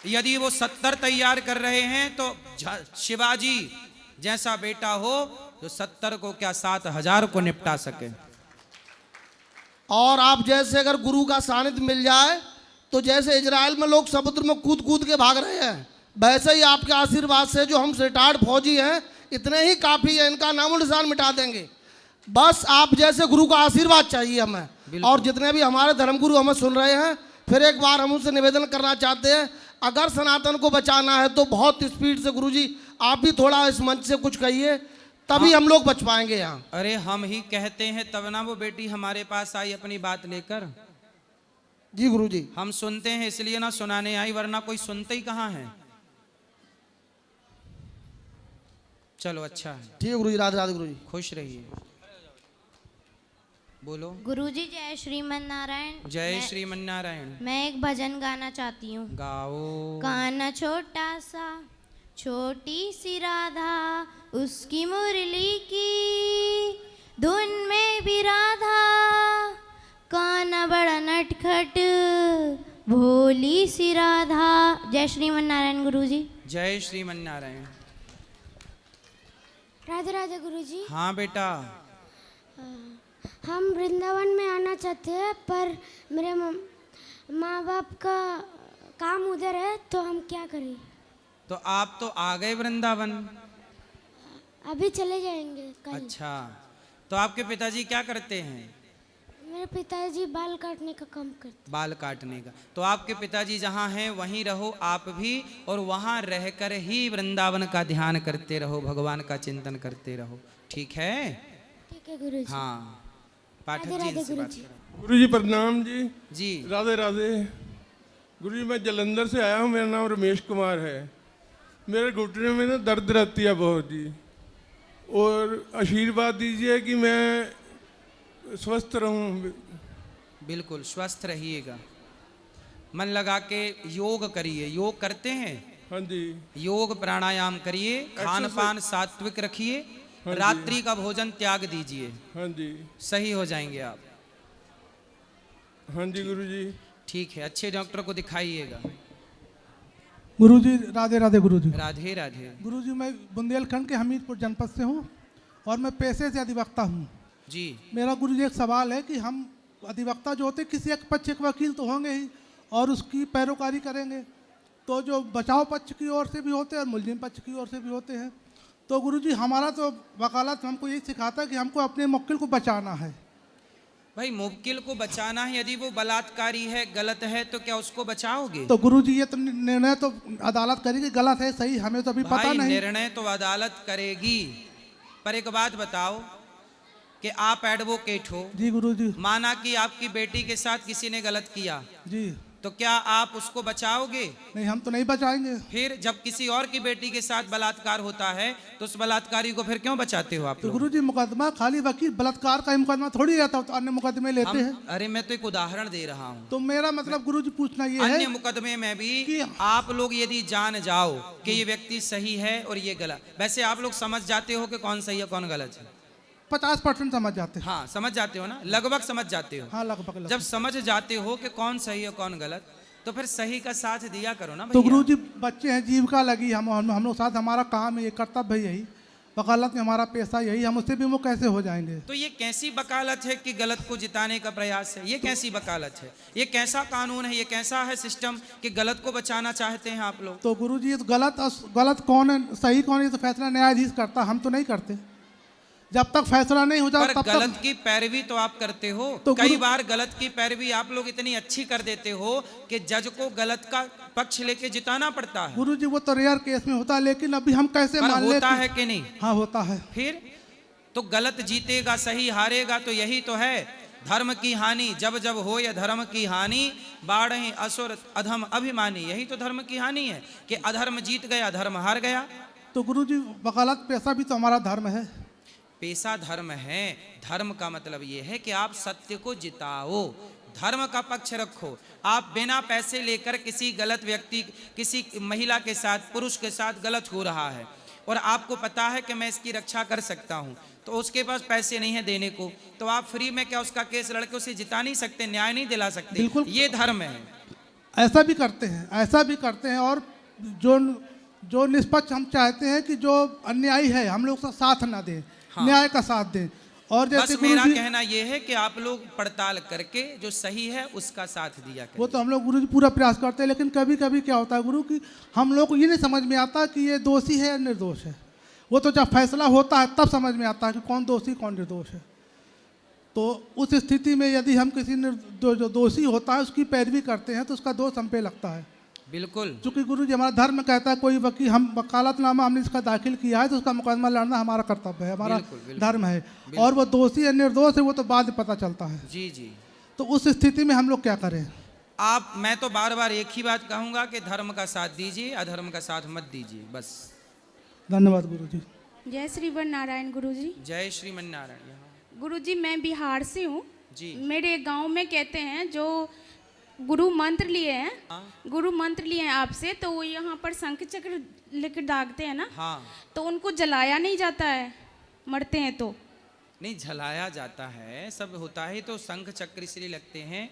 यदि वो 70 तैयार कर रहे हैं तो शिवाजी जैसा बेटा हो जो 70 को क्या 7000 को निपटा सके। और आप जैसे अगर गुरु का सानिध्य मिल जाए तो जैसे इजराइल में लोग समुद्र में कूद कूद के भाग रहे हैं, वैसे ही आपके आशीर्वाद से जो हम रिटायर्ड फौजी हैं इतने ही काफ़ी है, इनका नामो निशान मिटा देंगे। बस आप जैसे गुरु का आशीर्वाद चाहिए हमें। और जितने भी हमारे धर्मगुरु हमें सुन रहे हैं, फिर एक बार हम उनसे निवेदन करना चाहते हैं, अगर सनातन को बचाना है तो बहुत स्पीड से गुरुजी आप भी थोड़ा इस मंच से कुछ कहिए, तभी हम लोग बच पाएंगे यहाँ। अरे हम ही कहते हैं तब ना वो बेटी हमारे पास आई अपनी बात लेकर। जी गुरुजी, हम सुनते हैं इसलिए ना सुनाने आई, वरना कोई सुनते ही कहाँ है। चलो अच्छा है, ठीक है गुरुजी, राधे राधे गुरुजी। खुश रहिए। बोलो। गुरुजी जय श्रीमन नारायण। जय श्रीमन नारायण। मैं एक भजन गाना चाहती हूँ। गाओ। कान्हा छोटा सा छोटी सी राधा, उसकी मुरली की धुन में भी राधा, कान्हा बड़ा नटखट भोली सी राधा। जय श्रीमन नारायण गुरुजी। जय श्रीमन नारायण। राधे राधे गुरुजी। हाँ बेटा। हम वृंदावन में आना चाहते हैं, पर मेरे माँ बाप का काम उधर है, तो हम क्या करें? तो आप तो आ गए वृंदावन। अभी चले जाएंगे कल। अच्छा, तो आपके पिताजी क्या करते हैं? मेरे पिताजी बाल काटने का काम करते। बाल काटने का। तो आपके पिताजी जहाँ हैं वहीं रहो आप भी, और वहाँ रहकर ही वृंदावन का ध्यान करते रहो, भगवान का चिंतन करते रहो, ठीक है? ठीक है गुरुजी। हाँ, पाठक राधे जी राधे इनसे बात गुरुजी। करो। गुरुजी प्रणाम जी। जी राधे राधे। गुरुजी मैं जलंधर से आया हूँ, मेरा नाम रमेश कुमार है। मेरे घुटने में ना दर्द रहती है बहुत जी, और आशीर्वाद दीजिए कि मैं स्वस्थ रहूँ। बिल्कुल स्वस्थ रहिएगा, मन लगा के योग करिए। योग करते हैं? हाँ जी। योग प्राणायाम करिए, खान पान सात्विक रखिए, हाँ जी। रात्रि का भोजन त्याग दीजिए। हाँ जी। सही हो जाएंगे आप। हाँ जी गुरुजी। ठीक है, अच्छे डॉक्टर को दिखाइएगा। गुरुजी राधे राधे गुरुजी। राधे राधे। गुरुजी मैं बुंदेलखंड के हमीरपुर जनपद से हूँ, और मैं पेशे से अधिवक्ता हूँ जी। मेरा गुरुजी एक सवाल है कि हम अधिवक्ता जो होते किसी एक पक्ष के वकील तो होंगे ही, और उसकी पैरोकारी करेंगे, तो जो बचाव पक्ष की ओर से भी होते हैं और मुलजिम पक्ष की ओर से भी होते हैं। तो गुरुजी हमारा तो वकालत हमको यही सिखाता है कि हमको अपने मुक्किल को बचाना है। भाई मुवक्किल को बचाना है, यदि वो बलात्कारी है, गलत है, तो क्या उसको बचाओगे? तो गुरुजी ये तो निर्णय तो अदालत करेगी, गलत है सही हमें तो अभी पता नहीं। निर्णय तो अदालत करेगी, पर एक बात बताओ कि आप एडवोकेट हो जी गुरुजी। माना कि आपकी बेटी के साथ किसी ने गलत किया जी, तो क्या आप उसको बचाओगे? नहीं हम तो नहीं बचाएंगे। फिर जब किसी और की बेटी के साथ बलात्कार होता है तो उस बलात्कारी को फिर क्यों बचाते हो आप तो लोग? गुरुजी मुकदमा खाली वकील बलात्कार का ही मुकदमा थोड़ी रहता, तो अन्य मुकदमे लेते हैं। अरे मैं तो एक उदाहरण दे रहा हूँ। तो मेरा मतलब गुरुजी पूछना ये है, अन्य मुकदमे में भी आप लोग यदि जान जाओ कि ये व्यक्ति सही है और ये गलत, वैसे आप लोग समझ जाते हो कि कौन सही है कौन गलत है? 50% समझ जाते हैं। हाँ समझ जाते हो ना, लगभग समझ जाते हो। हाँ लगभग। जब समझ जाते हो कि कौन सही है कौन गलत, तो फिर सही का साथ दिया करो ना तो भैया। गुरुजी बच्चे हैं, जीविका लगी, हम लोग साथ, हमारा काम है, ये कर्तव्य है, यही वकालत में हमारा पैसा यही, हम उससे भी वो कैसे हो जाएंगे? तो ये कैसी वकालत है कि गलत को जिताने का प्रयास है? ये कैसी वकालत है? ये कैसा कानून है? ये कैसा है सिस्टम कि गलत को बचाना चाहते हैं आप लोग? तो गुरुजी ये तो गलत कौन है सही कौन है, ये तो फैसला न्यायाधीश करता, हम तो नहीं करते। जब तक फैसला नहीं हो जाता तब गलत तक। की पैरवी तो आप करते हो। तो कई बार गलत की पैरवी आप लोग इतनी अच्छी कर देते हो कि जज को गलत का पक्ष लेके जिताना पड़ता है। गुरुजी वो तो रेयर केस में होता है, लेकिन अभी हम कैसे मान ले? होता है कि नहीं? हाँ होता है। फिर तो गलत जीतेगा सही हारेगा, तो यही तो है धर्म की हानि। जब जब हो या धर्म की हानि, बाढ़े असुर अधम अभिमानी। यही तो धर्म की हानि है कि अधर्म जीत गया, धर्म हार गया। तो गुरुजी वकालत पैसा भी तो हमारा धर्म है। पेशा धर्म है। धर्म का मतलब ये है कि आप सत्य को जिताओ, धर्म का पक्ष रखो। आप बिना पैसे लेकर किसी गलत व्यक्ति, किसी महिला के साथ, पुरुष के साथ गलत हो रहा है और आपको पता है कि मैं इसकी रक्षा कर सकता हूं, तो उसके पास पैसे नहीं है देने को, तो आप फ्री में क्या उसका केस लड़के उसे जिता नहीं सकते, न्याय नहीं दिला सकते? बिल्कुल। ये धर्म है। ऐसा भी करते हैं, ऐसा भी करते हैं। और जो निष्पक्ष हम चाहते हैं कि जो अन्यायी है हम लोग साथ ना दें, न्याय का साथ दें। और जैसे बस मेरा कहना यह है कि आप लोग पड़ताल करके जो सही है उसका साथ दिया करें। वो तो हम लोग गुरु जी पूरा प्रयास करते हैं, लेकिन कभी कभी क्या होता है गुरु कि हम लोग को ये नहीं समझ में आता कि ये दोषी है या निर्दोष है। वो तो जब फैसला होता है तब समझ में आता है कि कौन दोषी कौन निर्दोष है। तो उस स्थिति में यदि हम किसी जो दोषी होता है उसकी पैरवी करते हैं तो उसका दोष हम पे लगता है। बिल्कुल। चूंकि गुरु जी हमारा धर्म कहता है कोई वकील, हम वकालतनामा हमने इसका दाखिल किया है तो उसका मुकदमा लड़ना हमारा कर्तव्य है, हमारा धर्म है। और वो दोषी या निर्दोष है वो तो बाद में पता चलता है। जी जी। तो उस स्थिति में हम लोग क्या करें? मैं तो बार बार एक ही बात कहूंगा कि धर्म का साथ दीजिए, अधर्म का साथ मत दीजिए, बस। धन्यवाद गुरु जी। जय श्री नारायण गुरुजी। जय श्रीमन नारायण। यहाँ गुरुजी मैं बिहार से हूँ जी। मेरे गांव में कहते हैं जो गुरु मंत्र लिए हैं, गुरु मंत्र लिए हैं आपसे, तो वो यहाँ पर शंख चक्र लेकर दागते हैं ना, हाँ, तो उनको जलाया नहीं जाता है, मरते हैं तो? नहीं जलाया जाता है, सब होता है। तो शंख चक्र इसलिए लगते हैं,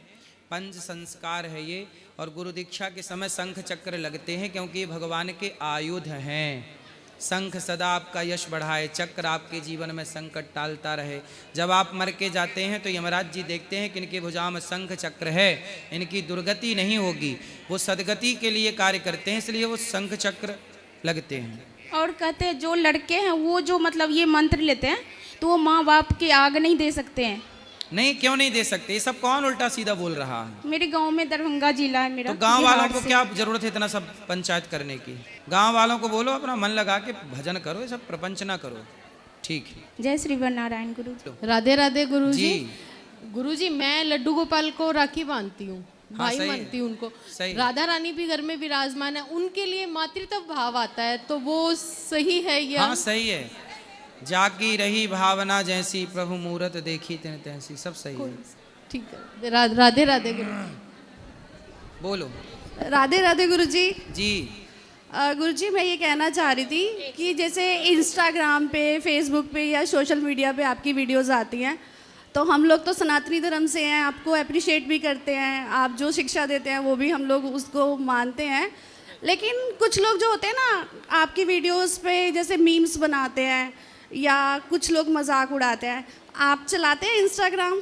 पंच संस्कार है ये। और गुरु दीक्षा के समय शंख चक्र लगते हैं क्योंकि ये भगवान के आयुध हैं। शंख सदा आपका यश बढ़ाए, चक्र आपके जीवन में संकट टालता रहे। जब आप मर के जाते हैं तो यमराज जी देखते हैं कि इनके भुजाओं में शंख चक्र है, इनकी दुर्गति नहीं होगी, वो सदगति के लिए कार्य करते हैं, इसलिए वो शंख चक्र लगते हैं। और कहते हैं जो लड़के हैं वो जो मतलब ये मंत्र लेते हैं तो वो माँ बाप के आग नहीं दे सकते हैं। नहीं, क्यों नहीं दे सकते? ये सब कौन उल्टा सीधा बोल रहा है? मेरे गांव में दरभंगा जिला है मेरा। तो गांव वालों बिहार को से। क्या जरूरत है इतना सब पंचायत करने की? गांव वालों को बोलो अपना मन लगा के भजन करो, ये सब प्रपंच ना करो। ठीक है। जय श्री नारायण गुरु जी। राधे राधे गुरुजी। जी। गुरुजी मैं लड्डू गोपाल को राखी बांधती हूँ, भाई सही है। मानती हूँ उनको। सही है। राधा रानी भी घर में विराजमान है, उनके लिए मातृत्व भाव आता है, तो वो सही है या? हाँ सही है। जाकी रही भावना जैसी, प्रभु मूरत देखी तिन तैसी, सब सही है। ठीक है। राधे राधे गुरु। बोलो। राधे राधे गुरुजी। जी। गुरुजी मैं ये कहना चाह रही थी कि जैसे इंस्टाग्राम पे, फेसबुक पे या सोशल मीडिया पे आपकी वीडियोस आती हैं, तो हम लोग तो सनातनी धर्म से हैं, आपको अप्रिशिएट भी करते हैं, आप जो शिक्षा देते हैं वो भी हम लोग उसको मानते हैं। लेकिन कुछ लोग जो होते हैं ना, आपकी वीडियोस पे जैसे मीम्स बनाते हैं या कुछ लोग मजाक उड़ाते हैं। आप चलाते हैं इंस्टाग्राम?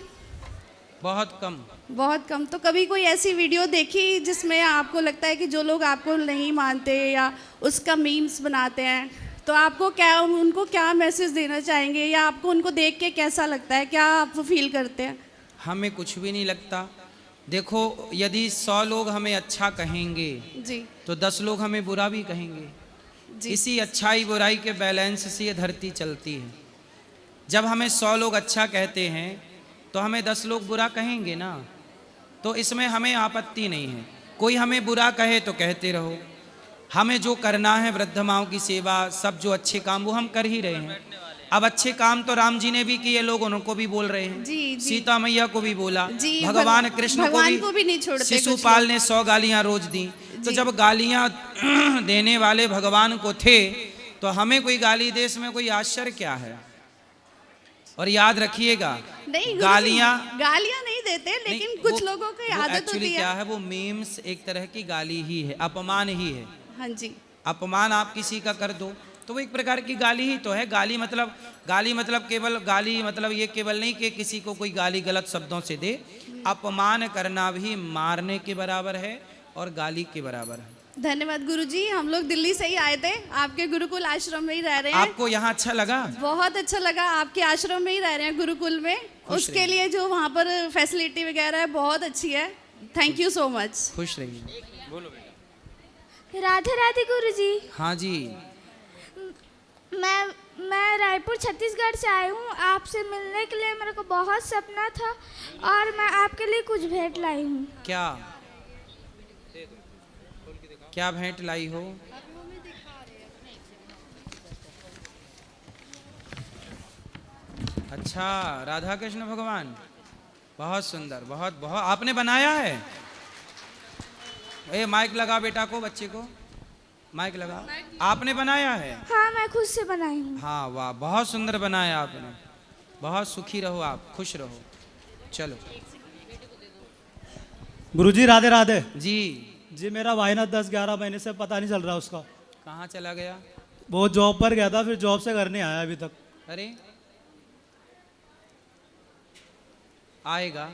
बहुत कम। बहुत कम। तो कभी कोई ऐसी वीडियो देखी जिसमें आपको लगता है कि जो लोग आपको नहीं मानते या उसका मीम्स बनाते हैं, तो आपको क्या, उनको क्या मैसेज देना चाहेंगे या आपको उनको देख के कैसा लगता है, क्या आप फील करते हैं? हमें कुछ भी नहीं लगता। देखो, यदि 100 लोग हमें अच्छा कहेंगे जी तो 10 लोग हमें बुरा भी कहेंगे जी। इसी अच्छाई बुराई के बैलेंस से ये धरती चलती है। जब हमें 100 लोग अच्छा कहते हैं तो हमें 10 लोग बुरा कहेंगे ना, तो इसमें हमें आपत्ति नहीं है। कोई हमें बुरा कहे तो कहते रहो, हमें जो करना है वृद्ध माओं की सेवा, सब जो अच्छे काम वो हम कर ही रहे हैं। अब अच्छे काम तो राम जी ने भी किए, लोग उनको भी बोल रहे हैं। जी, जी। सीता मैया को भी बोला, जी, भगवान कृष्ण को भी नहीं छोड़ते। शिशुपाल ने 100 गालियां रोज दी। तो जब गालियां देने वाले भगवान को थे तो हमें कोई गाली दे, इसमें कोई आश्चर्य क्या है? और याद रखिएगा, नहीं, गालियां नहीं देते, लेकिन कुछ लोगों की आदत एक्चुअली होती क्या है। है, वो मीम्स एक तरह की गाली ही है, अपमान ही है। हाँ जी। अपमान आप किसी का कर दो तो वो एक प्रकार की गाली ही तो है। गाली मतलब केवल गाली मतलब ये केवल नहीं कि किसी को कोई गाली गलत शब्दों से दे, अपमान करना भी मारने के बराबर है और गाली के बराबर है। धन्यवाद गुरुजी। हम लोग दिल्ली से ही आए थे, आपके गुरुकुल आश्रम में ही रह रहे हैं। आपको यहाँ अच्छा लगा? बहुत अच्छा लगा। आपके आश्रम में ही रह रहे हैं, गुरुकुल में। उसके लिए जो वहाँ पर फैसिलिटी वगैरह है बहुत अच्छी है। Thank you so much. खुश रहिए। बोलो बेटा। राधे राधे गुरुजी। हाँ जी। मैं रायपुर छत्तीसगढ़ से आई हूँ। आपसे मिलने के लिए मेरे को बहुत सपना था और मैं आपके लिए कुछ भेंट लाई हूँ। क्या भेंट लाई हो? अच्छा, राधा कृष्ण भगवान, बहुत सुंदर, बहुत बहुत आपने बनाया है। ए माइक लगा बेटा को, बच्चे को माइक लगा। आपने बनाया है? हाँ, मैं खुद से बनाई हूँ। हाँ वाह, बहुत सुंदर बनाया आपने। बहुत सुखी रहो आप, खुश रहो। चलो गुरुजी राधे राधे। जी। जी मेरा भाई ना 10-11 महीने से पता नहीं चल रहा उसका। कहाँ चला गया? वो जॉब पर गया था, फिर जॉब से घर नहीं आया अभी तक। अरे आएगा,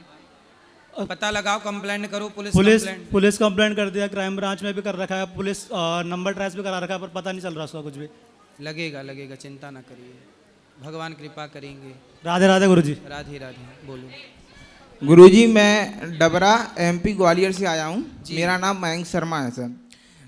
पता लगाओ, कंप्लेंट करो, पुलिस कंप्लेंट कर दिया, क्राइम ब्रांच में भी कर रखा है, पुलिस नंबर ट्रेस भी करा रखा है, पर पता नहीं चल रहा उसका कुछ भी। लगेगा, चिंता ना करिए, भगवान कृपा करेंगे। राधे राधे गुरुजी। राधे राधे। बोलो। गुरुजी मैं डबरा MP ग्वालियर से आया हूँ। मेरा नाम मयंक शर्मा है सर।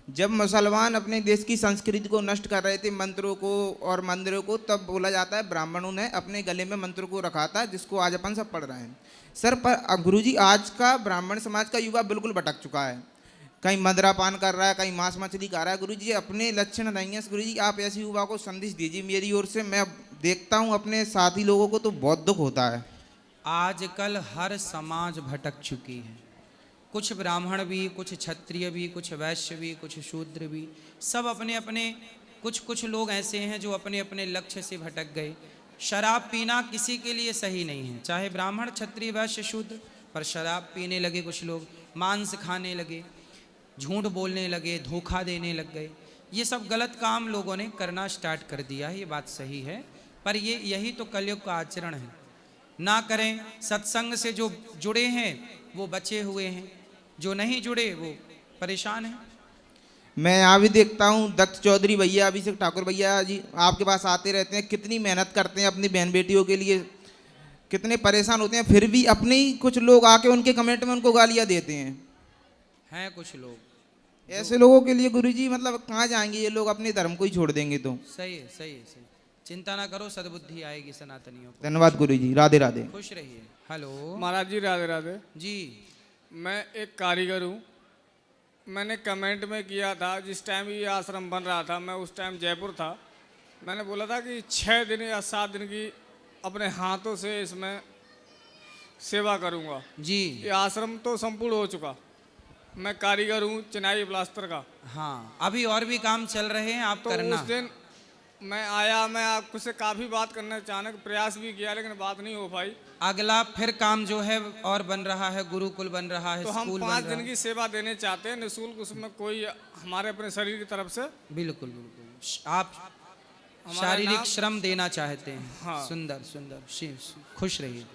जब मुसलमान अपने देश की संस्कृति को नष्ट कर रहे थे, मंत्रों को और मंदिरों को, तब बोला जाता है ब्राह्मणों ने अपने गले में मंत्र को रखा था, जिसको आज अपन सब पढ़ रहे हैं सर। पर गुरुजी आज का ब्राह्मण समाज का युवा बिल्कुल भटक चुका है। कहीं मदिरापान कर रहा है, कहीं मांस मछली खा रहा है। गुरु जी अपने लक्षण नहीं है। गुरु जी आप ऐसे युवा को संदेश दीजिए मेरी ओर से। मैं देखता हूँ अपने साथी लोगों को तो बहुत दुख होता है। आजकल हर समाज भटक चुकी है। कुछ ब्राह्मण भी, कुछ क्षत्रिय भी, कुछ वैश्य भी, कुछ शूद्र भी, सब अपने अपने कुछ लोग ऐसे हैं जो अपने अपने लक्ष्य से भटक गए। शराब पीना किसी के लिए सही नहीं है, चाहे ब्राह्मण, क्षत्रिय, वैश्य, शूद्र, पर शराब पीने लगे कुछ लोग, मांस खाने लगे, झूठ बोलने लगे, धोखा देने लग गए। ये सब गलत काम लोगों ने करना स्टार्ट कर दिया है, ये बात सही है, पर यही तो कलयुग का आचरण है। ना करें। सत्संग से जो जुड़े हैं वो बचे हुए हैं, जो नहीं जुड़े वो परेशान हैं। मैं यहाँ भी देखता हूँ दत्त चौधरी भैया, अभिषेक ठाकुर भैया जी आपके पास आते रहते हैं, कितनी मेहनत करते हैं अपनी बहन बेटियों के लिए, कितने परेशान होते हैं, फिर भी अपने ही कुछ लोग आके उनके कमेंट में उनको गालियाँ देते हैं कुछ लोग। ऐसे लोगों के लिए गुरुजी मतलब कहाँ जाएंगे ये लोग, अपने धर्म को ही छोड़ देंगे तो। सही है, सही है, सही। चिंता ना करो, सद्बुद्धि आएगी सनातनियों को। धन्यवाद गुरुजी, राधे राधे। खुश रहिए। हेलो महाराज जी, राधे राधे जी। मैं एक कारीगर हूँ। मैंने कमेंट में किया था जिस टाइम ये आश्रम बन रहा था, मैं उस टाइम जयपुर था। मैंने बोला था कि 6 दिन या 7 दिन की अपने हाथों से इसमें सेवा करूँगा जी। ये आश्रम तो संपूर्ण हो चुका। मैं कारीगर हूँ चिनाई प्लास्टर का। हाँ, अभी और भी काम चल रहे हैं, आप तो करना। उस दिन मैं आया, मैं आपसे काफ़ी बात करने चाहने का प्रयास भी किया, लेकिन बात नहीं हो पाई। अगला फिर काम जो है और बन रहा है, गुरुकुल बन रहा है, तो हम स्कूल 5 दिन की सेवा देने चाहते हैं निःशुल्क, उसमें कोई हमारे अपने शरीर की तरफ से। बिल्कुल बिल्कुल, आप शारीरिक श्रम देना चाहते हैं। हाँ। सुंदर सुंदर, खुश रहिए।